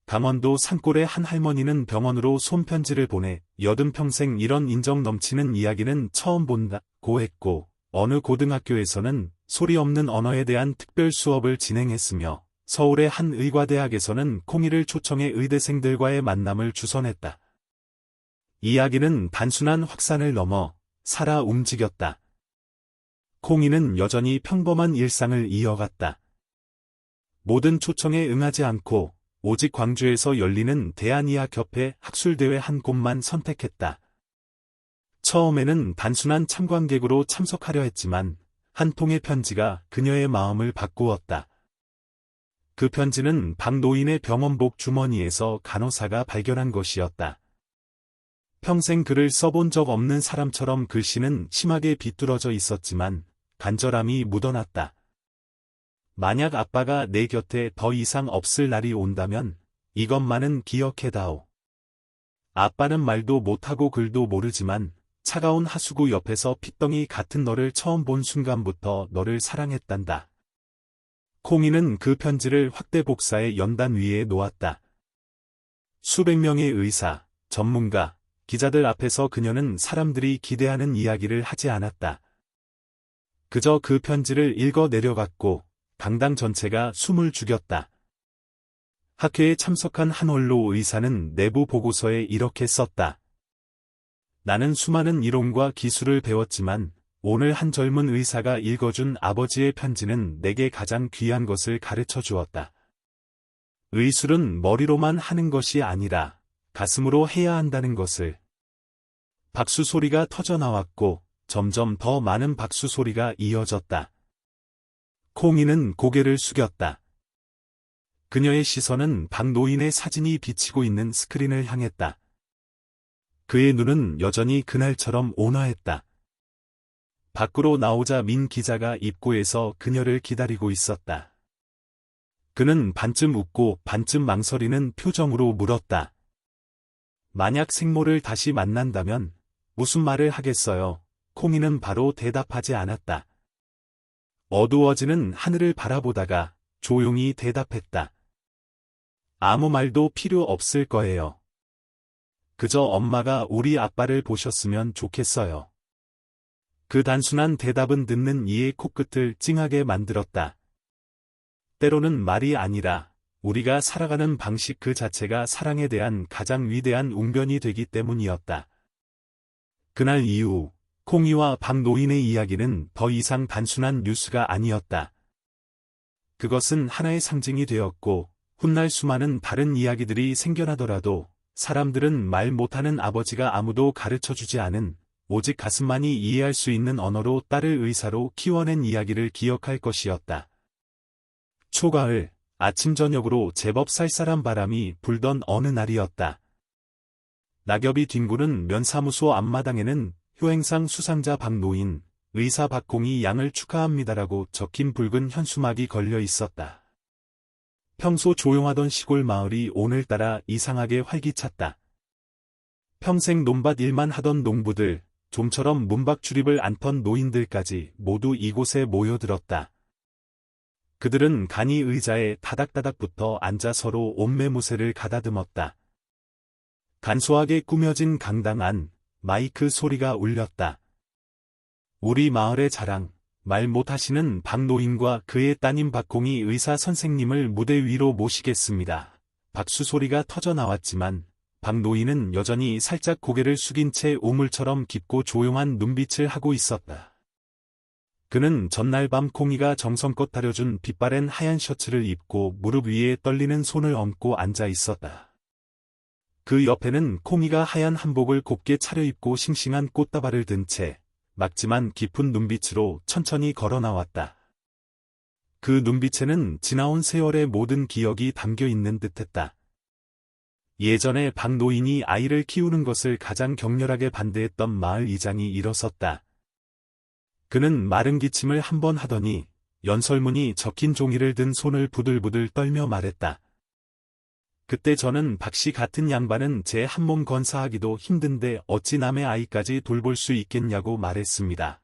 [SPEAKER 1] 강원도 산골의 한 할머니는 병원으로 손편지를 보내 여든 평생 이런 인정 넘치는 이야기는 처음 본다고 했고, 어느 고등학교에서는 소리 없는 언어에 대한 특별 수업을 진행했으며 서울의 한 의과대학에서는 콩이를 초청해 의대생들과의 만남을 주선했다. 이야기는 단순한 확산을 넘어 살아 움직였다. 콩이는 여전히 평범한 일상을 이어갔다. 모든 초청에 응하지 않고 오직 광주에서 열리는 대한의학협회 학술대회 한 곳만 선택했다. 처음에는 단순한 참관객으로 참석하려 했지만 한 통의 편지가 그녀의 마음을 바꾸었다. 그 편지는 박노인의 병원복 주머니에서 간호사가 발견한 것이었다. 평생 글을 써본 적 없는 사람처럼 글씨는 심하게 비뚤어져 있었지만 간절함이 묻어났다. 만약 아빠가 내 곁에 더 이상 없을 날이 온다면 이것만은 기억해다오. 아빠는 말도 못하고 글도 모르지만 차가운 하수구 옆에서 핏덩이 같은 너를 처음 본 순간부터 너를 사랑했단다. 콩이는 그 편지를 확대 복사해 연단 위에 놓았다. 수백 명의 의사, 전문가, 기자들 앞에서 그녀는 사람들이 기대하는 이야기를 하지 않았다. 그저 그 편지를 읽어 내려갔고 강당 전체가 숨을 죽였다. 학회에 참석한 한 원로 의사는 내부 보고서에 이렇게 썼다. 나는 수많은 이론과 기술을 배웠지만 오늘 한 젊은 의사가 읽어준 아버지의 편지는 내게 가장 귀한 것을 가르쳐 주었다. 의술은 머리로만 하는 것이 아니라 가슴으로 해야 한다는 것을. 박수 소리가 터져 나왔고 점점 더 많은 박수 소리가 이어졌다. 콩이는 고개를 숙였다. 그녀의 시선은 박노인의 사진이 비치고 있는 스크린을 향했다. 그의 눈은 여전히 그날처럼 온화했다. 밖으로 나오자 민 기자가 입구에서 그녀를 기다리고 있었다. 그는 반쯤 웃고 반쯤 망설이는 표정으로 물었다. 만약 생모를 다시 만난다면 무슨 말을 하겠어요? 콩이는 바로 대답하지 않았다. 어두워지는 하늘을 바라보다가 조용히 대답했다. 아무 말도 필요 없을 거예요. 그저 엄마가 우리 아빠를 보셨으면 좋겠어요. 그 단순한 대답은 듣는 이의 코끝을 찡하게 만들었다. 때로는 말이 아니라 우리가 살아가는 방식 그 자체가 사랑에 대한 가장 위대한 웅변이 되기 때문이었다. 그날 이후 콩이와 박노인의 이야기는 더 이상 단순한 뉴스가 아니었다. 그것은 하나의 상징이 되었고 훗날 수많은 다른 이야기들이 생겨나더라도 사람들은 말 못하는 아버지가 아무도 가르쳐주지 않은 오직 가슴만이 이해할 수 있는 언어로 딸을 의사로 키워낸 이야기를 기억할 것이었다. 초가을, 아침 저녁으로 제법 쌀쌀한 바람이 불던 어느 날이었다. 낙엽이 뒹구는 면사무소 앞마당에는 효행상 수상자 박노인, 의사 박공희 양을 축하합니다라고 적힌 붉은 현수막이 걸려 있었다. 평소 조용하던 시골 마을이 오늘따라 이상하게 활기찼다. 평생 논밭 일만 하던 농부들, 좀처럼 문밖 출입을 않던 노인들까지 모두 이곳에 모여들었다. 그들은 간이 의자에 다닥다닥 붙어 앉아 서로 옷매무새를 가다듬었다. 간소하게 꾸며진 강당 안 마이크 소리가 울렸다. 우리 마을의 자랑, 말 못하시는 박노인과 그의 따님 박공희 의사 선생님을 무대 위로 모시겠습니다. 박수 소리가 터져 나왔지만 박노인은 여전히 살짝 고개를 숙인 채 우물처럼 깊고 조용한 눈빛을 하고 있었다. 그는 전날 밤 콩이가 정성껏 다려준 빛바랜 하얀 셔츠를 입고 무릎 위에 떨리는 손을 얹고 앉아 있었다. 그 옆에는 콩이가 하얀 한복을 곱게 차려입고 싱싱한 꽃다발을 든 채 막지만 깊은 눈빛으로 천천히 걸어 나왔다. 그 눈빛에는 지나온 세월의 모든 기억이 담겨 있는 듯했다. 예전에 박노인이 아이를 키우는 것을 가장 격렬하게 반대했던 마을 이장이 일어섰다. 그는 마른 기침을 한 번 하더니 연설문이 적힌 종이를 든 손을 부들부들 떨며 말했다. 그때 저는 박씨 같은 양반은 제 한몸 건사하기도 힘든데 어찌 남의 아이까지 돌볼 수 있겠냐고 말했습니다.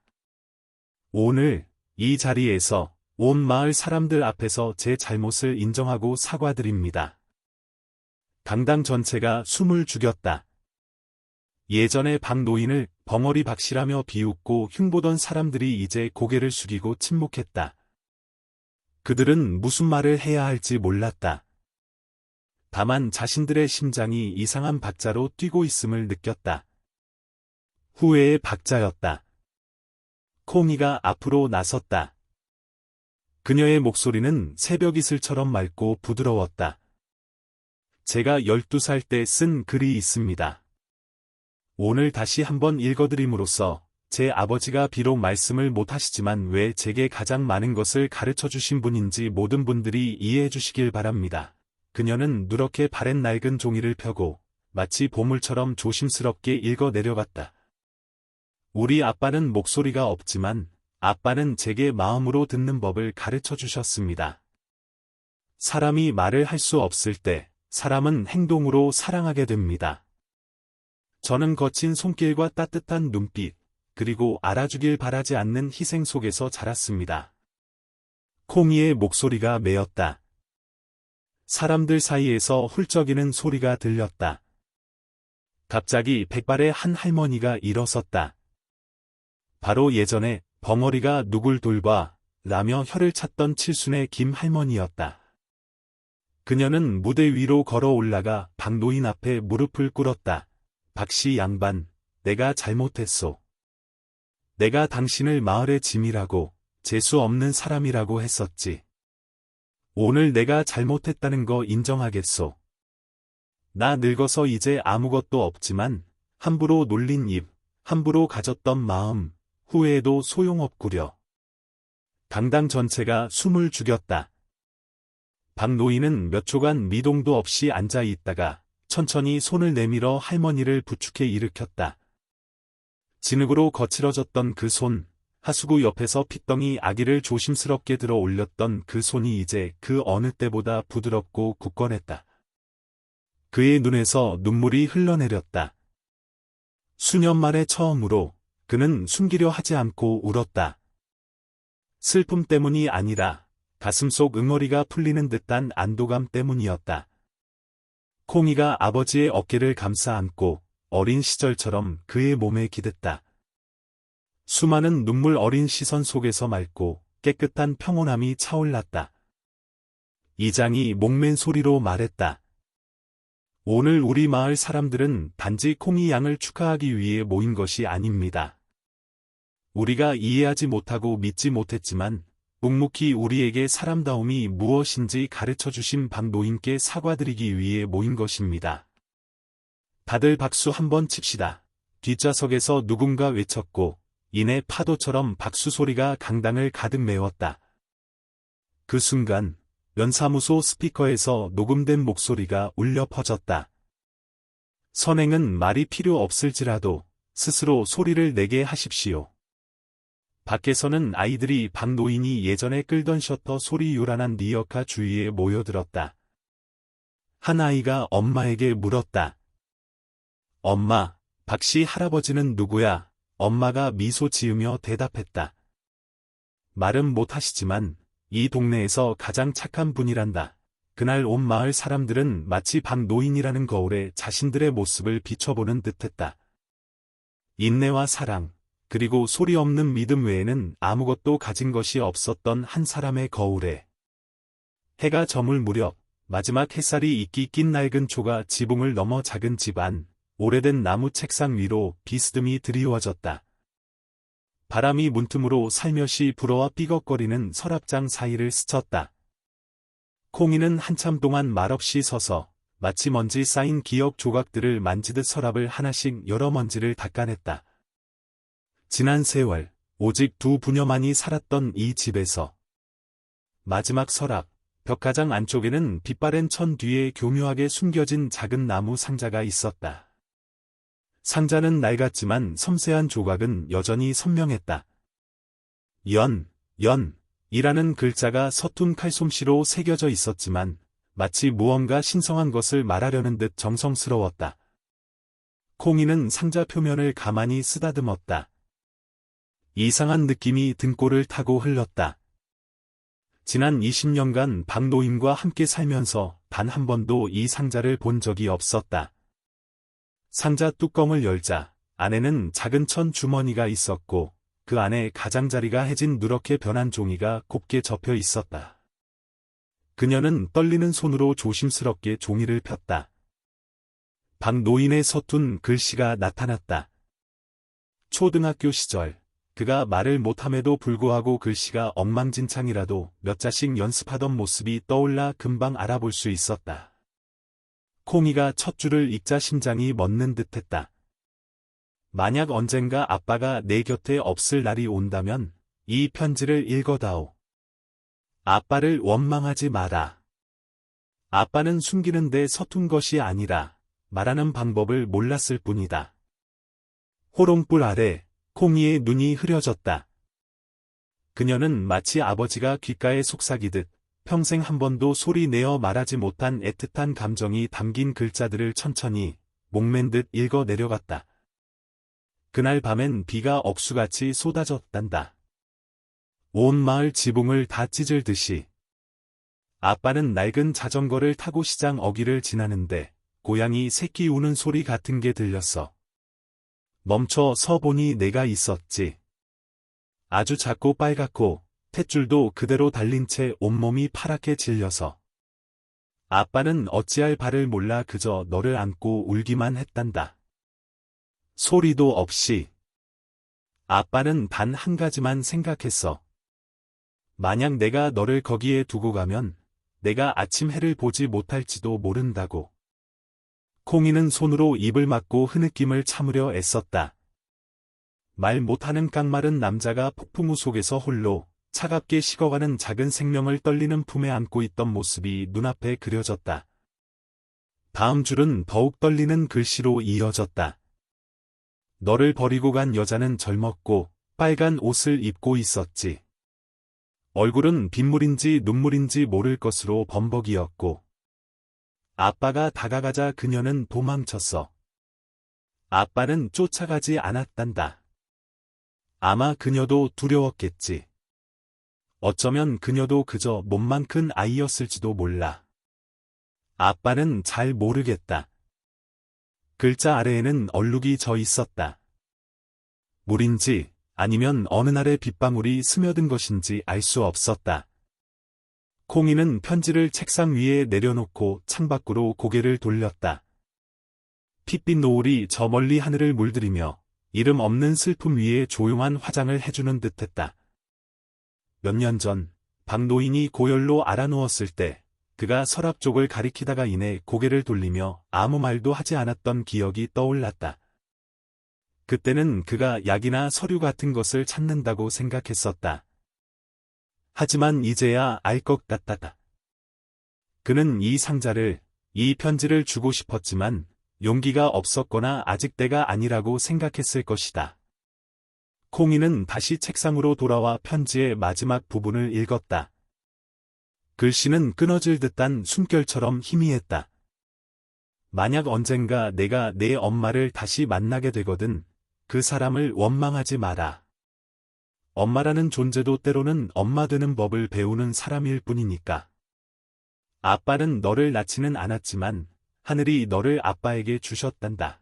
[SPEAKER 1] 오늘 이 자리에서 온 마을 사람들 앞에서 제 잘못을 인정하고 사과드립니다. 강당 전체가 숨을 죽였다. 예전에 박노인을 벙어리 박씨라며 비웃고 흉보던 사람들이 이제 고개를 숙이고 침묵했다. 그들은 무슨 말을 해야 할지 몰랐다. 다만 자신들의 심장이 이상한 박자로 뛰고 있음을 느꼈다. 후회의 박자였다. 콩이가 앞으로 나섰다. 그녀의 목소리는 새벽 이슬처럼 맑고 부드러웠다. 제가 12살 때 쓴 글이 있습니다. 오늘 다시 한번 읽어드림으로써 제 아버지가 비록 말씀을 못하시지만 왜 제게 가장 많은 것을 가르쳐주신 분인지 모든 분들이 이해해 주시길 바랍니다. 그녀는 누렇게 바랜 낡은 종이를 펴고 마치 보물처럼 조심스럽게 읽어 내려갔다. 우리 아빠는 목소리가 없지만 아빠는 제게 마음으로 듣는 법을 가르쳐 주셨습니다. 사람이 말을 할 수 없을 때 사람은 행동으로 사랑하게 됩니다. 저는 거친 손길과 따뜻한 눈빛, 그리고 알아주길 바라지 않는 희생 속에서 자랐습니다. 콩이의 목소리가 메었다. 사람들 사이에서 훌쩍이는 소리가 들렸다. 갑자기 백발의 한 할머니가 일어섰다. 바로 예전에 벙어리가 누굴 돌봐 라며 혀를 찼던 칠순의 김 할머니였다. 그녀는 무대 위로 걸어 올라가 박노인 앞에 무릎을 꿇었다. 박씨 양반, 내가 잘못했소. 내가 당신을 마을의 짐이라고, 재수 없는 사람이라고 했었지. 오늘 내가 잘못했다는 거 인정하겠소. 나 늙어서 이제 아무것도 없지만 함부로 놀린 입, 함부로 가졌던 마음, 후회해도 소용없구려. 강당 전체가 숨을 죽였다. 박노인은 몇 초간 미동도 없이 앉아 있다가 천천히 손을 내밀어 할머니를 부축해 일으켰다. 진흙으로 거칠어졌던 그 손, 하수구 옆에서 핏덩이 아기를 조심스럽게 들어 올렸던 그 손이 이제 그 어느 때보다 부드럽고 굳건했다. 그의 눈에서 눈물이 흘러내렸다. 수년 만에 처음으로 그는 숨기려 하지 않고 울었다. 슬픔 때문이 아니라 가슴속 응어리가 풀리는 듯한 안도감 때문이었다. 콩이가 아버지의 어깨를 감싸 안고 어린 시절처럼 그의 몸에 기댔다. 수많은 눈물 어린 시선 속에서 맑고 깨끗한 평온함이 차올랐다. 이장이 목맨 소리로 말했다. 오늘 우리 마을 사람들은 단지 콩이 양을 축하하기 위해 모인 것이 아닙니다. 우리가 이해하지 못하고 믿지 못했지만 묵묵히 우리에게 사람다움이 무엇인지 가르쳐 주신 박 노인께 사과드리기 위해 모인 것입니다. 다들 박수 한번 칩시다. 뒷좌석에서 누군가 외쳤고 이내 파도처럼 박수 소리가 강당을 가득 메웠다. 그 순간 면사무소 스피커에서 녹음된 목소리가 울려 퍼졌다. 선행은 말이 필요 없을지라도 스스로 소리를 내게 하십시오. 밖에서는 아이들이 박 노인이 예전에 끌던 셔터 소리 요란한 리어카 주위에 모여들었다. 한 아이가 엄마에게 물었다. 엄마, 박씨 할아버지는 누구야? 엄마가 미소 지으며 대답했다. 말은 못하시지만 이 동네에서 가장 착한 분이란다. 그날 온 마을 사람들은 마치 박 노인이라는 거울에 자신들의 모습을 비춰보는 듯했다. 인내와 사랑, 그리고 소리 없는 믿음 외에는 아무것도 가진 것이 없었던 한 사람의 거울에 해가 저물 무렵 마지막 햇살이 이끼 낀 낡은 초가 지붕을 넘어 작은 집 안, 오래된 나무 책상 위로 비스듬히 드리워졌다. 바람이 문틈으로 살며시 불어와 삐걱거리는 서랍장 사이를 스쳤다. 콩이는 한참 동안 말없이 서서 마치 먼지 쌓인 기억 조각들을 만지듯 서랍을 하나씩 열어 먼지를 닦아냈다. 지난 세월, 오직 두 부녀만이 살았던 이 집에서 마지막 서랍, 벽가장 안쪽에는 빛바랜 천 뒤에 교묘하게 숨겨진 작은 나무 상자가 있었다. 상자는 낡았지만 섬세한 조각은 여전히 선명했다. 이라는 글자가 서툰 칼솜씨로 새겨져 있었지만 마치 무언가 신성한 것을 말하려는 듯 정성스러웠다. 콩이는 상자 표면을 가만히 쓰다듬었다. 이상한 느낌이 등골을 타고 흘렀다. 지난 20년간 박 노인과 함께 살면서 단 한 번도 이 상자를 본 적이 없었다. 상자 뚜껑을 열자 안에는 작은 천 주머니가 있었고 그 안에 가장자리가 해진 누렇게 변한 종이가 곱게 접혀 있었다. 그녀는 떨리는 손으로 조심스럽게 종이를 폈다. 박 노인의 서툰 글씨가 나타났다. 초등학교 시절 그가 말을 못함에도 불구하고 글씨가 엉망진창이라도 몇 자씩 연습하던 모습이 떠올라 금방 알아볼 수 있었다. 콩이가 첫 줄을 읽자 심장이 멎는 듯했다. 만약 언젠가 아빠가 내 곁에 없을 날이 온다면 이 편지를 읽어다오. 아빠를 원망하지 마라. 아빠는 숨기는데 서툰 것이 아니라 말하는 방법을 몰랐을 뿐이다. 호롱불 아래 콩이의 눈이 흐려졌다. 그녀는 마치 아버지가 귓가에 속삭이듯 평생 한 번도 소리 내어 말하지 못한 애틋한 감정이 담긴 글자들을 천천히 목맨 듯 읽어 내려갔다. 그날 밤엔 비가 억수같이 쏟아졌단다. 온 마을 지붕을 다 찢을 듯이. 아빠는 낡은 자전거를 타고 시장 어귀를 지나는데 고양이 새끼 우는 소리 같은 게 들렸어. 멈춰 서 보니 내가 있었지. 아주 작고 빨갛고 탯줄도 그대로 달린 채 온몸이 파랗게 질려서. 아빠는 어찌할 바를 몰라 그저 너를 안고 울기만 했단다. 소리도 없이. 아빠는 단 한 가지만 생각했어. 만약 내가 너를 거기에 두고 가면 내가 아침 해를 보지 못할지도 모른다고. 콩이는 손으로 입을 막고 흐느낌을 참으려 애썼다. 말 못하는 깡마른 남자가 폭풍우 속에서 홀로 차갑게 식어가는 작은 생명을 떨리는 품에 안고 있던 모습이 눈앞에 그려졌다. 다음 줄은 더욱 떨리는 글씨로 이어졌다. 너를 버리고 간 여자는 젊었고 빨간 옷을 입고 있었지. 얼굴은 빗물인지 눈물인지 모를 것으로 범벅이었고 아빠가 다가가자 그녀는 도망쳤어. 아빠는 쫓아가지 않았단다. 아마 그녀도 두려웠겠지. 어쩌면 그녀도 그저 몸만 큰 아이였을지도 몰라. 아빠는 잘 모르겠다. 글자 아래에는 얼룩이 져 있었다. 물인지 아니면 어느 날의 빗방울이 스며든 것인지 알 수 없었다. 콩이는 편지를 책상 위에 내려놓고 창밖으로 고개를 돌렸다. 핏빛 노을이 저 멀리 하늘을 물들이며 이름 없는 슬픔 위에 조용한 화장을 해주는 듯했다. 몇 년 전 박노인이 고열로 알아누웠을 때 그가 서랍 쪽을 가리키다가 이내 고개를 돌리며 아무 말도 하지 않았던 기억이 떠올랐다. 그때는 그가 약이나 서류 같은 것을 찾는다고 생각했었다. 하지만 이제야 알 것 같다. 그는 이 상자를, 이 편지를 주고 싶었지만 용기가 없었거나 아직 때가 아니라고 생각했을 것이다. 콩이는 다시 책상으로 돌아와 편지의 마지막 부분을 읽었다. 글씨는 끊어질 듯한 숨결처럼 희미했다. 만약 언젠가 내가 내 엄마를 다시 만나게 되거든, 그 사람을 원망하지 마라. 엄마라는 존재도 때로는 엄마 되는 법을 배우는 사람일 뿐이니까. 아빠는 너를 낳지는 않았지만 하늘이 너를 아빠에게 주셨단다.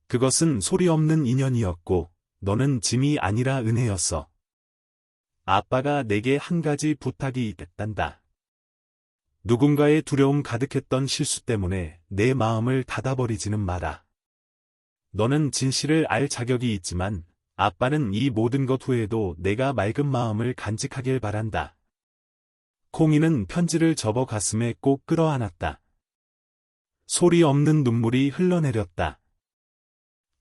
[SPEAKER 1] 그것은 소리 없는 인연이었고 너는 짐이 아니라 은혜였어. 아빠가 내게 한 가지 부탁이 있단다. 누군가의 두려움 가득했던 실수 때문에 내 마음을 닫아버리지는 마라. 너는 진실을 알 자격이 있지만 아빠는 이 모든 것 후에도 내가 맑은 마음을 간직하길 바란다. 콩이는 편지를 접어 가슴에 꼭 끌어안았다. 소리 없는 눈물이 흘러내렸다.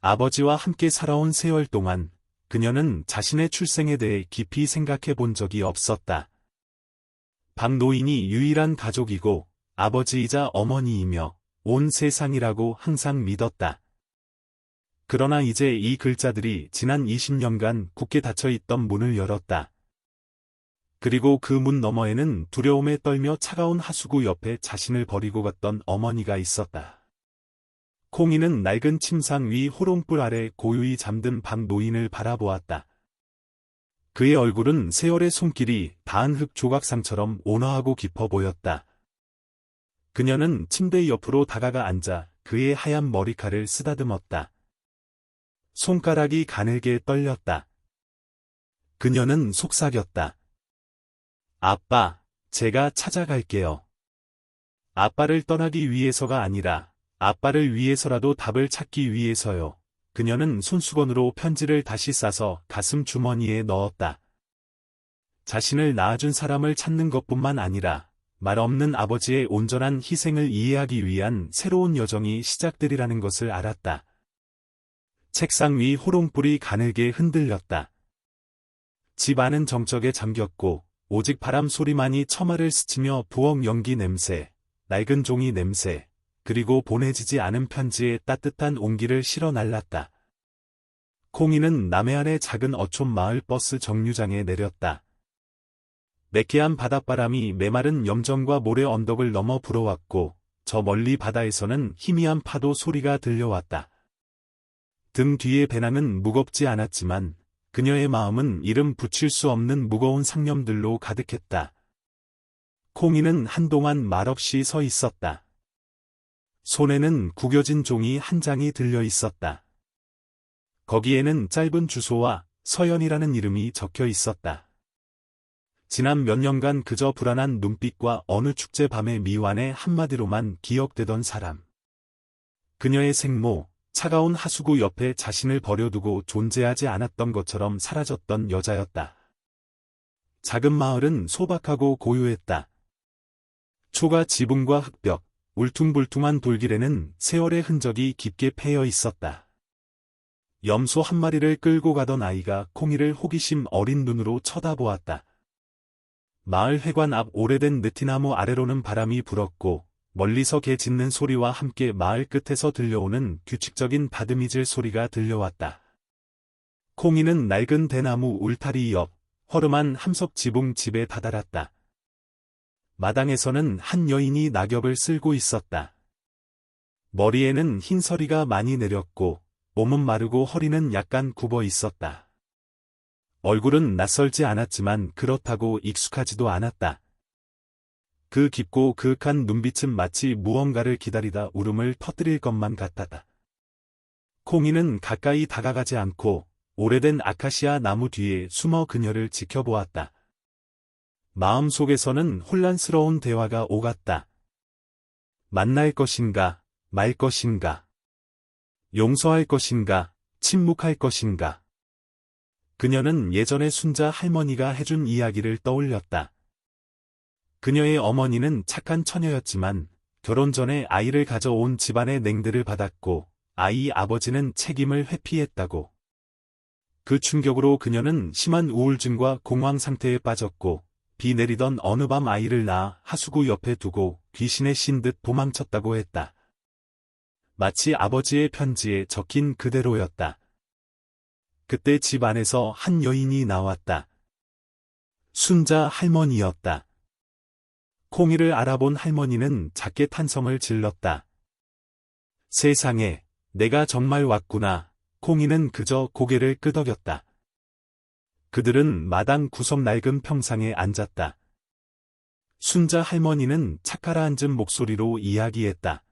[SPEAKER 1] 아버지와 함께 살아온 세월 동안 그녀는 자신의 출생에 대해 깊이 생각해 본 적이 없었다. 박노인이 유일한 가족이고 아버지이자 어머니이며 온 세상이라고 항상 믿었다. 그러나 이제 이 글자들이 지난 20년간 굳게 닫혀있던 문을 열었다. 그리고 그 문 너머에는 두려움에 떨며 차가운 하수구 옆에 자신을 버리고 갔던 어머니가 있었다. 콩이는 낡은 침상 위 호롱불 아래 고요히 잠든 박노인을 바라보았다. 그의 얼굴은 세월의 손길이 닿은 흙 조각상처럼 온화하고 깊어 보였다. 그녀는 침대 옆으로 다가가 앉아 그의 하얀 머리칼을 쓰다듬었다. 손가락이 가늘게 떨렸다. 그녀는 속삭였다. 아빠, 제가 찾아갈게요. 아빠를 떠나기 위해서가 아니라 아빠를 위해서라도 답을 찾기 위해서요. 그녀는 손수건으로 편지를 다시 싸서 가슴 주머니에 넣었다. 자신을 낳아준 사람을 찾는 것뿐만 아니라 말 없는 아버지의 온전한 희생을 이해하기 위한 새로운 여정이 시작되리라는 것을 알았다. 책상 위 호롱불이 가늘게 흔들렸다. 집 안은 정적에 잠겼고 오직 바람 소리만이 처마를 스치며 부엌 연기 냄새, 낡은 종이 냄새, 그리고 보내지지 않은 편지에 따뜻한 온기를 실어 날랐다. 콩이는 남해안의 작은 어촌 마을 버스 정류장에 내렸다. 매캐한 바닷바람이 메마른 염정과 모래 언덕을 넘어 불어왔고 저 멀리 바다에서는 희미한 파도 소리가 들려왔다. 등 뒤의 배낭은 무겁지 않았지만 그녀의 마음은 이름 붙일 수 없는 무거운 상념들로 가득했다. 콩이는 한동안 말없이 서 있었다. 손에는 구겨진 종이 한 장이 들려 있었다. 거기에는 짧은 주소와 서연이라는 이름이 적혀 있었다. 지난 몇 년간 그저 불안한 눈빛과 어느 축제 밤의 미완에 한마디로만 기억되던 사람. 그녀의 생모, 차가운 하수구 옆에 자신을 버려두고 존재하지 않았던 것처럼 사라졌던 여자였다. 작은 마을은 소박하고 고요했다. 초가 지붕과 흙벽, 울퉁불퉁한 돌길에는 세월의 흔적이 깊게 패여 있었다. 염소 한 마리를 끌고 가던 아이가 콩이를 호기심 어린 눈으로 쳐다보았다. 마을 회관 앞 오래된 느티나무 아래로는 바람이 불었고 멀리서 개 짖는 소리와 함께 마을 끝에서 들려오는 규칙적인 다듬이질 소리가 들려왔다. 콩이는 낡은 대나무 울타리 옆 허름한 함석 지붕 집에 다다랐다. 마당에서는 한 여인이 낙엽을 쓸고 있었다. 머리에는 흰 서리가 많이 내렸고 몸은 마르고 허리는 약간 굽어 있었다. 얼굴은 낯설지 않았지만 그렇다고 익숙하지도 않았다. 그 깊고 그윽한 눈빛은 마치 무언가를 기다리다 울음을 터뜨릴 것만 같았다. 콩이는 가까이 다가가지 않고 오래된 아카시아 나무 뒤에 숨어 그녀를 지켜보았다. 마음속에서는 혼란스러운 대화가 오갔다. 만날 것인가, 말 것인가? 용서할 것인가, 침묵할 것인가? 그녀는 예전에 순자 할머니가 해준 이야기를 떠올렸다. 그녀의 어머니는 착한 처녀였지만 결혼 전에 아이를 가져온 집안의 냉대를 받았고 아이 아버지는 책임을 회피했다고. 그 충격으로 그녀는 심한 우울증과 공황 상태에 빠졌고 비 내리던 어느 밤 아이를 낳아 하수구 옆에 두고 귀신에 신 듯 도망쳤다고 했다. 마치 아버지의 편지에 적힌 그대로였다. 그때 집 안에서 한 여인이 나왔다. 순자 할머니였다. 콩이를 알아본 할머니는 작게 탄성을 질렀다. 세상에, 내가 정말 왔구나. 콩이는 그저 고개를 끄덕였다. 그들은 마당 구석 낡은 평상에 앉았다. 순자 할머니는 착가라앉은 목소리로 이야기했다.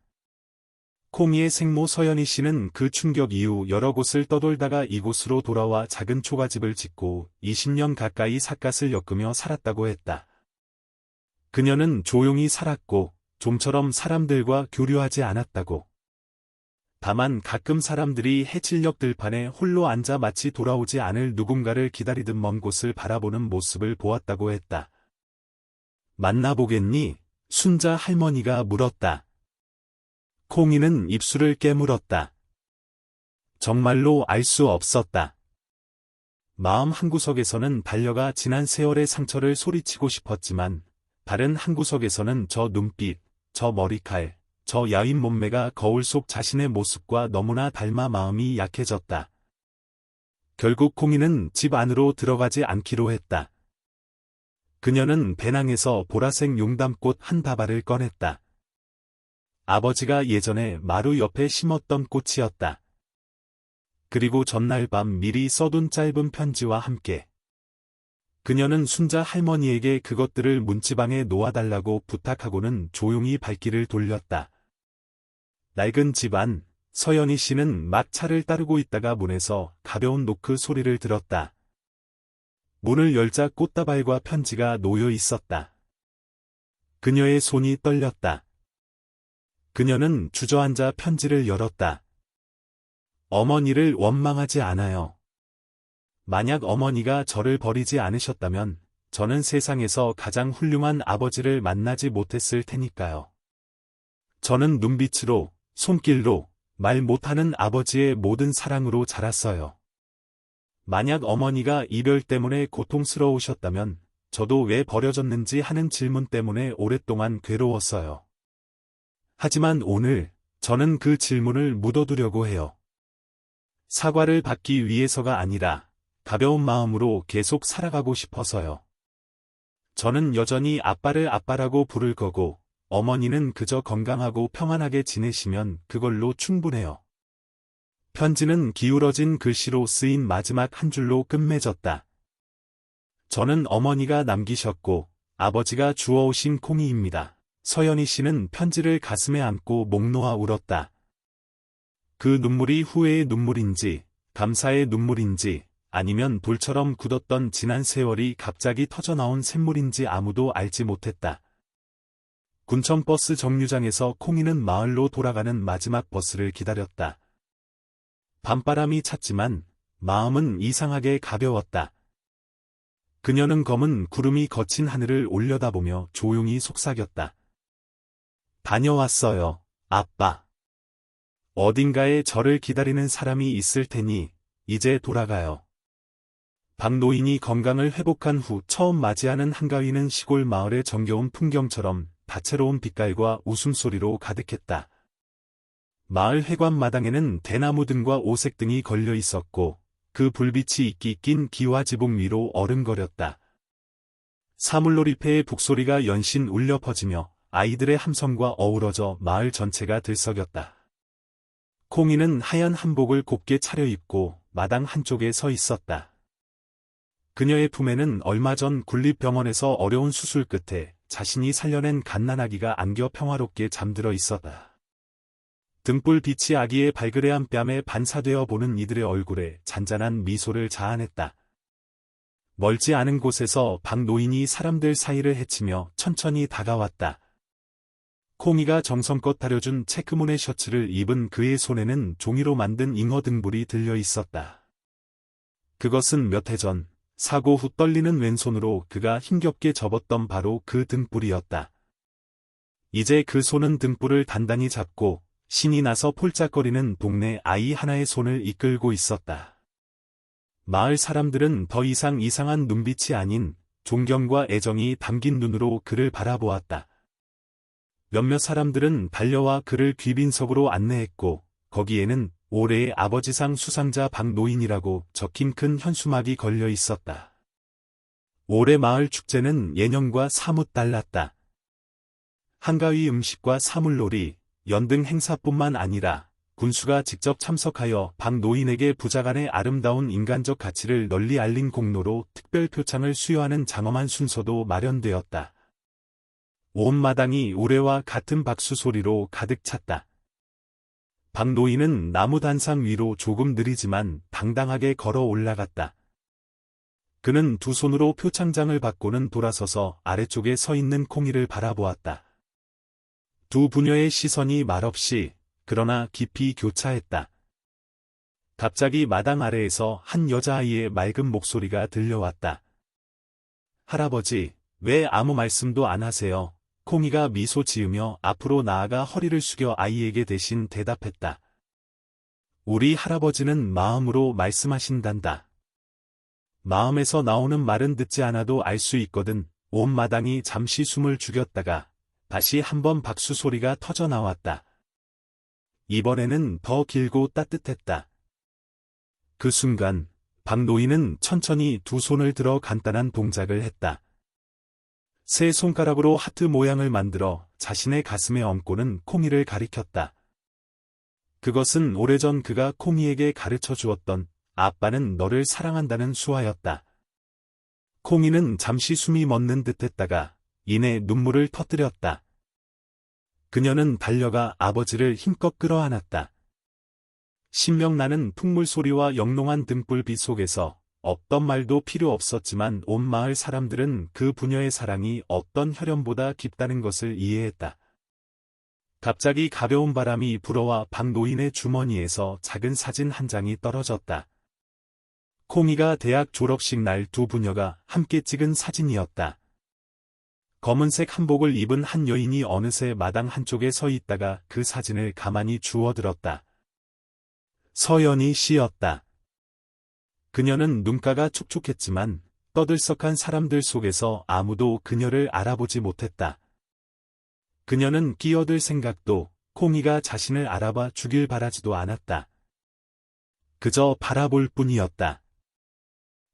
[SPEAKER 1] 콩이의 생모 서연희 씨는 그 충격 이후 여러 곳을 떠돌다가 이곳으로 돌아와 작은 초가집을 짓고 20년 가까이 삿갓을 엮으며 살았다고 했다. 그녀는 조용히 살았고 좀처럼 사람들과 교류하지 않았다고. 다만 가끔 사람들이 해질녘 들판에 홀로 앉아 마치 돌아오지 않을 누군가를 기다리듯 먼 곳을 바라보는 모습을 보았다고 했다. 만나보겠니? 순자 할머니가 물었다. 콩이는 입술을 깨물었다. 정말로 알 수 없었다. 마음 한구석에서는 반려가 지난 세월의 상처를 소리치고 싶었지만 다른 한구석에서는 저 눈빛, 저 머리칼, 저 야윈 몸매가 거울 속 자신의 모습과 너무나 닮아 마음이 약해졌다. 결국 콩이는 집 안으로 들어가지 않기로 했다. 그녀는 배낭에서 보라색 용담꽃 한 다발을 꺼냈다. 아버지가 예전에 마루 옆에 심었던 꽃이었다. 그리고 전날 밤 미리 써둔 짧은 편지와 함께. 그녀는 순자 할머니에게 그것들을 문지방에 놓아달라고 부탁하고는 조용히 발길을 돌렸다. 낡은 집안, 서연희 씨는 막 차를 따르고 있다가 문에서 가벼운 노크 소리를 들었다. 문을 열자 꽃다발과 편지가 놓여 있었다. 그녀의 손이 떨렸다. 그녀는 주저앉아 편지를 열었다. 어머니를 원망하지 않아요. 만약 어머니가 저를 버리지 않으셨다면 저는 세상에서 가장 훌륭한 아버지를 만나지 못했을 테니까요. 저는 눈빛으로, 손길로, 말 못하는 아버지의 모든 사랑으로 자랐어요. 만약 어머니가 이별 때문에 고통스러우셨다면 저도 왜 버려졌는지 하는 질문 때문에 오랫동안 괴로웠어요. 하지만 오늘 저는 그 질문을 묻어두려고 해요. 사과를 받기 위해서가 아니라 가벼운 마음으로 계속 살아가고 싶어서요. 저는 여전히 아빠를 아빠라고 부를 거고 어머니는 그저 건강하고 평안하게 지내시면 그걸로 충분해요. 편지는 기울어진 글씨로 쓰인 마지막 한 줄로 끝맺었다. 저는 어머니가 남기셨고 아버지가 주워오신 콩이입니다. 서연희 씨는 편지를 가슴에 안고 목 놓아 울었다. 그 눈물이 후회의 눈물인지, 감사의 눈물인지, 아니면 돌처럼 굳었던 지난 세월이 갑자기 터져나온 샘물인지 아무도 알지 못했다. 군청버스 정류장에서 콩이는 마을로 돌아가는 마지막 버스를 기다렸다. 밤바람이 찼지만 마음은 이상하게 가벼웠다. 그녀는 검은 구름이 거친 하늘을 올려다보며 조용히 속삭였다. 다녀왔어요, 아빠. 어딘가에 저를 기다리는 사람이 있을 테니 이제 돌아가요. 박노인이 건강을 회복한 후 처음 맞이하는 한가위는 시골 마을의 정겨운 풍경처럼 다채로운 빛깔과 웃음소리로 가득했다. 마을 회관 마당에는 대나무 등과 오색 등이 걸려 있었고 그 불빛이 이끼 낀 기와 지붕 위로 어른거렸다. 사물놀이패의 북소리가 연신 울려 퍼지며 아이들의 함성과 어우러져 마을 전체가 들썩였다. 콩이는 하얀 한복을 곱게 차려입고 마당 한쪽에 서 있었다. 그녀의 품에는 얼마 전 군립병원에서 어려운 수술 끝에 자신이 살려낸 갓난아기가 안겨 평화롭게 잠들어 있었다. 등불 빛이 아기의 발그레한 뺨에 반사되어 보는 이들의 얼굴에 잔잔한 미소를 자아냈다. 멀지 않은 곳에서 박노인이 사람들 사이를 헤치며 천천히 다가왔다. 콩이가 정성껏 다려준 체크무늬 셔츠를 입은 그의 손에는 종이로 만든 잉어 등불이 들려 있었다. 그것은 몇 해 전, 사고 후 떨리는 왼손으로 그가 힘겹게 접었던 바로 그 등불이었다. 이제 그 손은 등불을 단단히 잡고 신이 나서 폴짝거리는 동네 아이 하나의 손을 이끌고 있었다. 마을 사람들은 더 이상 이상한 눈빛이 아닌 존경과 애정이 담긴 눈으로 그를 바라보았다. 몇몇 사람들은 달려와 그를 귀빈석으로 안내했고 거기에는 올해의 아버지상 수상자 박노인이라고 적힌 큰 현수막이 걸려 있었다. 올해 마을 축제는 예년과 사뭇 달랐다. 한가위 음식과 사물놀이, 연등 행사뿐만 아니라 군수가 직접 참석하여 박노인에게 부자간의 아름다운 인간적 가치를 널리 알린 공로로 특별 표창을 수여하는 장엄한 순서도 마련되었다. 온 마당이 올해와 같은 박수 소리로 가득 찼다. 박노인은 나무 단상 위로 조금 느리지만 당당하게 걸어 올라갔다. 그는 두 손으로 표창장을 받고는 돌아서서 아래쪽에 서 있는 콩이를 바라보았다. 두 부녀의 시선이 말없이 그러나 깊이 교차했다. 갑자기 마당 아래에서 한 여자아이의 맑은 목소리가 들려왔다. 할아버지, 왜 아무 말씀도 안 하세요? 콩이가 미소 지으며 앞으로 나아가 허리를 숙여 아이에게 대신 대답했다. 우리 할아버지는 마음으로 말씀하신단다. 마음에서 나오는 말은 듣지 않아도 알 수 있거든. 온 마당이 잠시 숨을 죽였다가 다시 한번 박수 소리가 터져 나왔다. 이번에는 더 길고 따뜻했다. 그 순간 박노인은 천천히 두 손을 들어 간단한 동작을 했다. 세 손가락으로 하트 모양을 만들어 자신의 가슴에 얹고는 콩이를 가리켰다. 그것은 오래전 그가 콩이에게 가르쳐 주었던 아빠는 너를 사랑한다는 수화였다. 콩이는 잠시 숨이 멎는 듯했다가 이내 눈물을 터뜨렸다. 그녀는 달려가 아버지를 힘껏 끌어안았다. 신명나는 풍물 소리와 영롱한 등불빛 속에서 없던 말도 필요 없었지만 온 마을 사람들은 그 부녀의 사랑이 어떤 혈연보다 깊다는 것을 이해했다. 갑자기 가벼운 바람이 불어와 박노인의 주머니에서 작은 사진 한 장이 떨어졌다. 콩이가 대학 졸업식 날 두 부녀가 함께 찍은 사진이었다. 검은색 한복을 입은 한 여인이 어느새 마당 한쪽에 서 있다가 그 사진을 가만히 주워들었다. 서연이 씨였다. 그녀는 눈가가 촉촉했지만 떠들썩한 사람들 속에서 아무도 그녀를 알아보지 못했다. 그녀는 끼어들 생각도 콩이가 자신을 알아봐 주길 바라지도 않았다. 그저 바라볼 뿐이었다.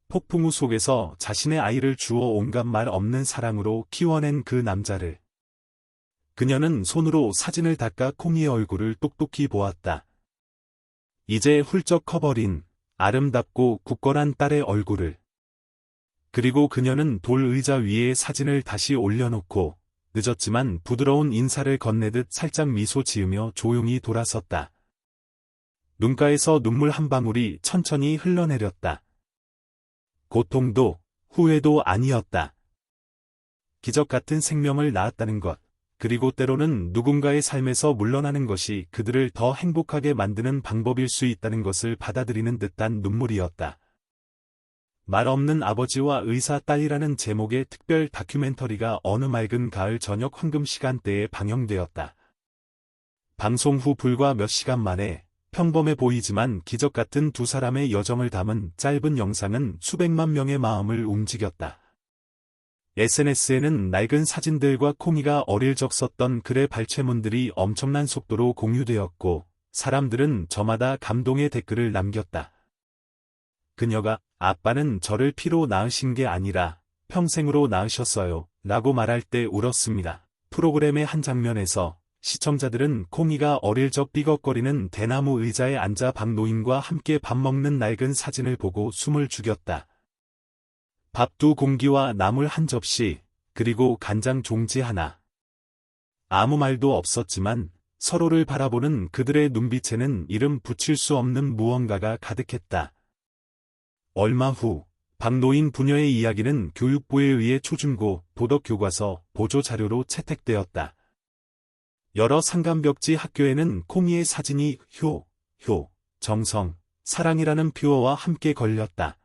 [SPEAKER 1] 폭풍우 속에서 자신의 아이를 주어 온갖 말 없는 사랑으로 키워낸 그 남자를. 그녀는 손으로 사진을 닦아 콩이의 얼굴을 똑똑히 보았다. 이제 훌쩍 커버린 아름답고 굳건한 딸의 얼굴을. 그리고 그녀는 돌 의자 위에 사진을 다시 올려놓고 늦었지만 부드러운 인사를 건네듯 살짝 미소 지으며 조용히 돌아섰다. 눈가에서 눈물 한 방울이 천천히 흘러내렸다. 고통도 후회도 아니었다. 기적 같은 생명을 낳았다는 것, 그리고 때로는 누군가의 삶에서 물러나는 것이 그들을 더 행복하게 만드는 방법일 수 있다는 것을 받아들이는 듯한 눈물이었다. 말 없는 아버지와 의사 딸이라는 제목의 특별 다큐멘터리가 어느 맑은 가을 저녁 황금 시간대에 방영되었다. 방송 후 불과 몇 시간 만에 평범해 보이지만 기적 같은 두 사람의 여정을 담은 짧은 영상은 수백만 명의 마음을 움직였다. SNS에는 낡은 사진들과 콩이가 어릴 적 썼던 글의 발췌문들이 엄청난 속도로 공유되었고 사람들은 저마다 감동의 댓글을 남겼다. 그녀가 아빠는 저를 피로 낳으신 게 아니라 평생으로 낳으셨어요 라고 말할 때 울었습니다. 프로그램의 한 장면에서 시청자들은 콩이가 어릴 적 삐걱거리는 대나무 의자에 앉아 박노인과 함께 밥 먹는 낡은 사진을 보고 숨을 죽였다. 밥 두 공기와 나물 한 접시, 그리고 간장 종지 하나. 아무 말도 없었지만 서로를 바라보는 그들의 눈빛에는 이름 붙일 수 없는 무언가가 가득했다. 얼마 후 박노인 부녀의 이야기는 교육부에 의해 초중고 도덕교과서 보조자료로 채택되었다. 여러 상감벽지 학교에는 콩이의 사진이 정성, 사랑이라는 표어와 함께 걸렸다.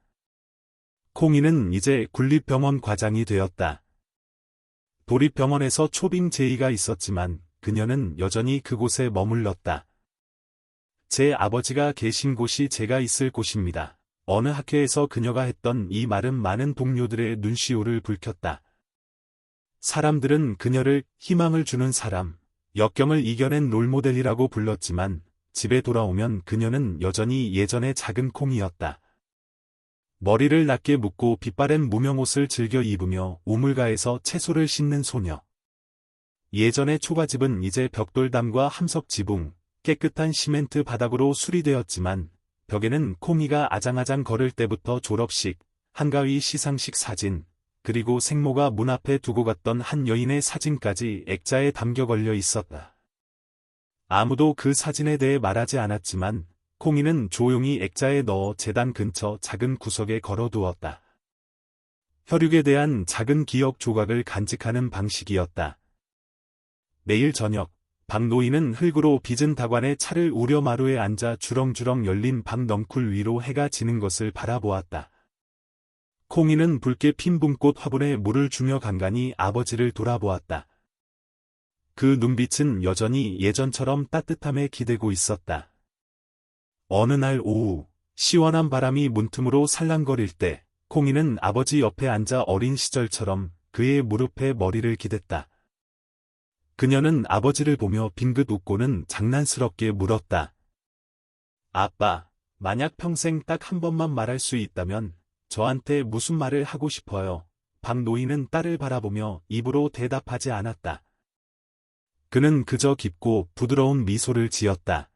[SPEAKER 1] 콩이는 이제 군립병원 과장이 되었다. 도립병원에서 초빙 제의가 있었지만 그녀는 여전히 그곳에 머물렀다. 제 아버지가 계신 곳이 제가 있을 곳입니다. 어느 학회에서 그녀가 했던 이 말은 많은 동료들의 눈시울을 붉혔다. 사람들은 그녀를 희망을 주는 사람, 역경을 이겨낸 롤모델이라고 불렀지만 집에 돌아오면 그녀는 여전히 예전의 작은 콩이었다. 머리를 낮게 묶고 빛바랜 무명옷을 즐겨 입으며 우물가에서 채소를 씻는 소녀. 예전의 초가집은 이제 벽돌담과 함석 지붕, 깨끗한 시멘트 바닥으로 수리되었지만 벽에는 콩이가 아장아장 걸을 때부터 졸업식, 한가위 시상식 사진, 그리고 생모가 문 앞에 두고 갔던 한 여인의 사진까지 액자에 담겨 걸려 있었다. 아무도 그 사진에 대해 말하지 않았지만 콩이는 조용히 액자에 넣어 재단 근처 작은 구석에 걸어두었다. 혈육에 대한 작은 기억 조각을 간직하는 방식이었다. 매일 저녁, 박노인은 흙으로 빚은 다관의 차를 우려 마루에 앉아 주렁주렁 열린 방 넝쿨 위로 해가 지는 것을 바라보았다. 콩이는 붉게 핀 붕꽃 화분에 물을 주며 간간히 아버지를 돌아보았다. 그 눈빛은 여전히 예전처럼 따뜻함에 기대고 있었다. 어느 날 오후, 시원한 바람이 문틈으로 살랑거릴 때, 콩이는 아버지 옆에 앉아 어린 시절처럼 그의 무릎에 머리를 기댔다. 그녀는 아버지를 보며 빙긋 웃고는 장난스럽게 물었다. 아빠, 만약 평생 딱 한 번만 말할 수 있다면 저한테 무슨 말을 하고 싶어요? 박노인은 딸을 바라보며 입으로 대답하지 않았다. 그는 그저 깊고 부드러운 미소를 지었다.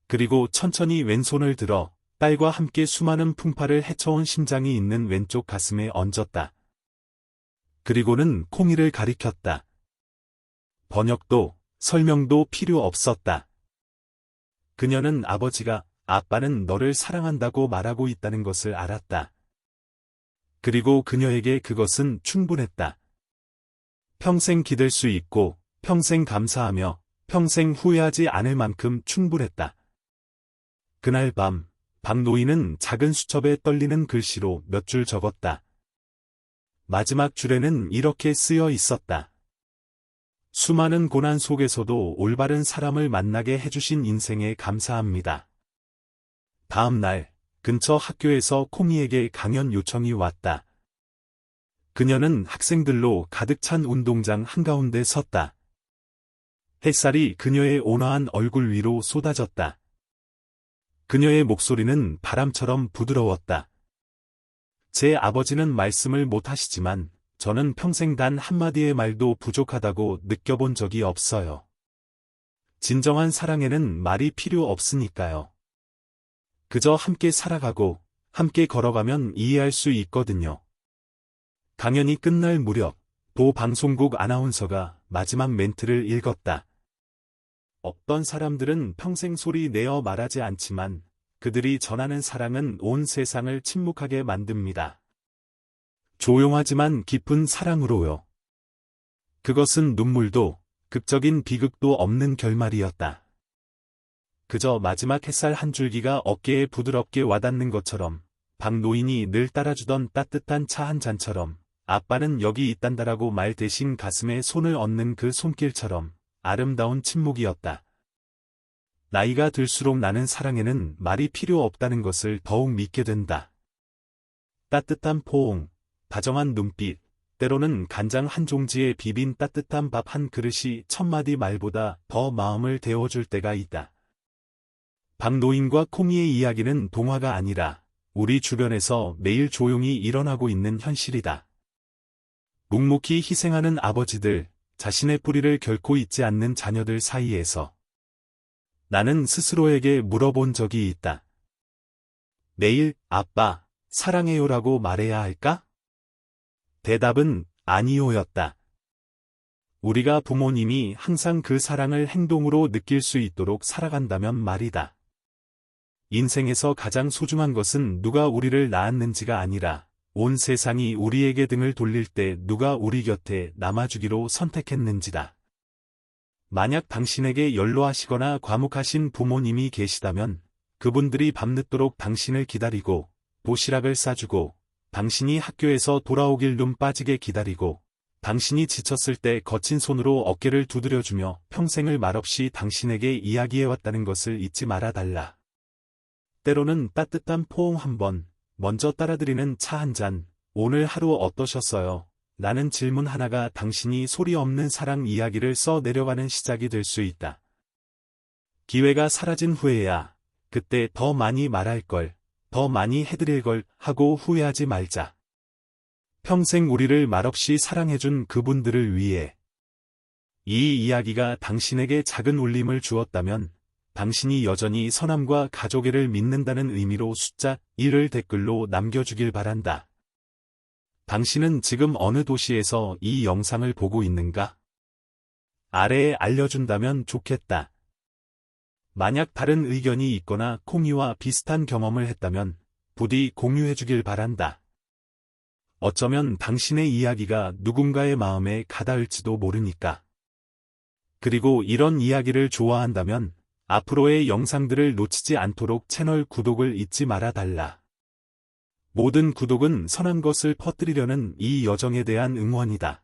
[SPEAKER 1] 그리고 천천히 왼손을 들어 딸과 함께 수많은 풍파를 헤쳐온 심장이 있는 왼쪽 가슴에 얹었다. 그리고는 콩이를 가리켰다. 번역도, 설명도 필요 없었다. 그녀는 아버지가 아빠는 너를 사랑한다고 말하고 있다는 것을 알았다. 그리고 그녀에게 그것은 충분했다. 평생 기댈 수 있고, 평생 감사하며, 평생 후회하지 않을 만큼 충분했다. 그날 밤, 박노인은 작은 수첩에 떨리는 글씨로 몇 줄 적었다. 마지막 줄에는 이렇게 쓰여 있었다. 수많은 고난 속에서도 올바른 사람을 만나게 해주신 인생에 감사합니다. 다음 날, 근처 학교에서 콩이에게 강연 요청이 왔다. 그녀는 학생들로 가득 찬 운동장 한가운데 섰다. 햇살이 그녀의 온화한 얼굴 위로 쏟아졌다. 그녀의 목소리는 바람처럼 부드러웠다. 제 아버지는 말씀을 못하시지만 저는 평생 단 한마디의 말도 부족하다고 느껴본 적이 없어요. 진정한 사랑에는 말이 필요 없으니까요. 그저 함께 살아가고 함께 걸어가면 이해할 수 있거든요. 강연이 끝날 무렵 도 방송국 아나운서가 마지막 멘트를 읽었다. 어떤 사람들은 평생 소리 내어 말하지 않지만 그들이 전하는 사랑은 온 세상을 침묵하게 만듭니다. 조용하지만 깊은 사랑으로요. 그것은 눈물도 극적인 비극도 없는 결말이었다. 그저 마지막 햇살 한 줄기가 어깨에 부드럽게 와닿는 것처럼 박노인이 늘 따라주던 따뜻한 차 한 잔처럼 아빠는 여기 있단다라고 말 대신 가슴에 손을 얹는 그 손길처럼 아름다운 침묵이었다. 나이가 들수록 나는 사랑에는 말이 필요 없다는 것을 더욱 믿게 된다. 따뜻한 포옹, 다정한 눈빛, 때로는 간장 한 종지에 비빈 따뜻한 밥 한 그릇이 천마디 말보다 더 마음을 데워줄 때가 있다. 박노인과 콩이의 이야기는 동화가 아니라 우리 주변에서 매일 조용히 일어나고 있는 현실이다. 묵묵히 희생하는 아버지들, 자신의 뿌리를 결코 잊지 않는 자녀들 사이에서 나는 스스로에게 물어본 적이 있다. 매일 아빠, 사랑해요라고 말해야 할까? 대답은 아니요였다. 우리가 부모님이 항상 그 사랑을 행동으로 느낄 수 있도록 살아간다면 말이다. 인생에서 가장 소중한 것은 누가 우리를 낳았는지가 아니라 온 세상이 우리에게 등을 돌릴 때 누가 우리 곁에 남아주기로 선택했는지다. 만약 당신에게 연로하시거나 과묵하신 부모님이 계시다면 그분들이 밤늦도록 당신을 기다리고 도시락을 싸주고 당신이 학교에서 돌아오길 눈 빠지게 기다리고 당신이 지쳤을 때 거친 손으로 어깨를 두드려주며 평생을 말없이 당신에게 이야기해왔다는 것을 잊지 말아달라. 때로는 따뜻한 포옹 한 번, 먼저 따라드리는 차 한 잔, 오늘 하루 어떠셨어요? 라는 질문 하나가 당신이 소리 없는 사랑 이야기를 써 내려가는 시작이 될 수 있다. 기회가 사라진 후에야 그때 더 많이 말할 걸, 더 많이 해드릴 걸 하고 후회하지 말자. 평생 우리를 말없이 사랑해준 그분들을 위해. 이 이야기가 당신에게 작은 울림을 주었다면 당신이 여전히 선함과 가족애를 믿는다는 의미로 숫자 1을 댓글로 남겨주길 바란다. 당신은 지금 어느 도시에서 이 영상을 보고 있는가? 아래에 알려준다면 좋겠다. 만약 다른 의견이 있거나 콩이와 비슷한 경험을 했다면 부디 공유해주길 바란다. 어쩌면 당신의 이야기가 누군가의 마음에 가닿을지도 모르니까. 그리고 이런 이야기를 좋아한다면 앞으로의 영상들을 놓치지 않도록 채널 구독을 잊지 말아달라. 모든 구독은 선한 것을 퍼뜨리려는 이 여정에 대한 응원이다.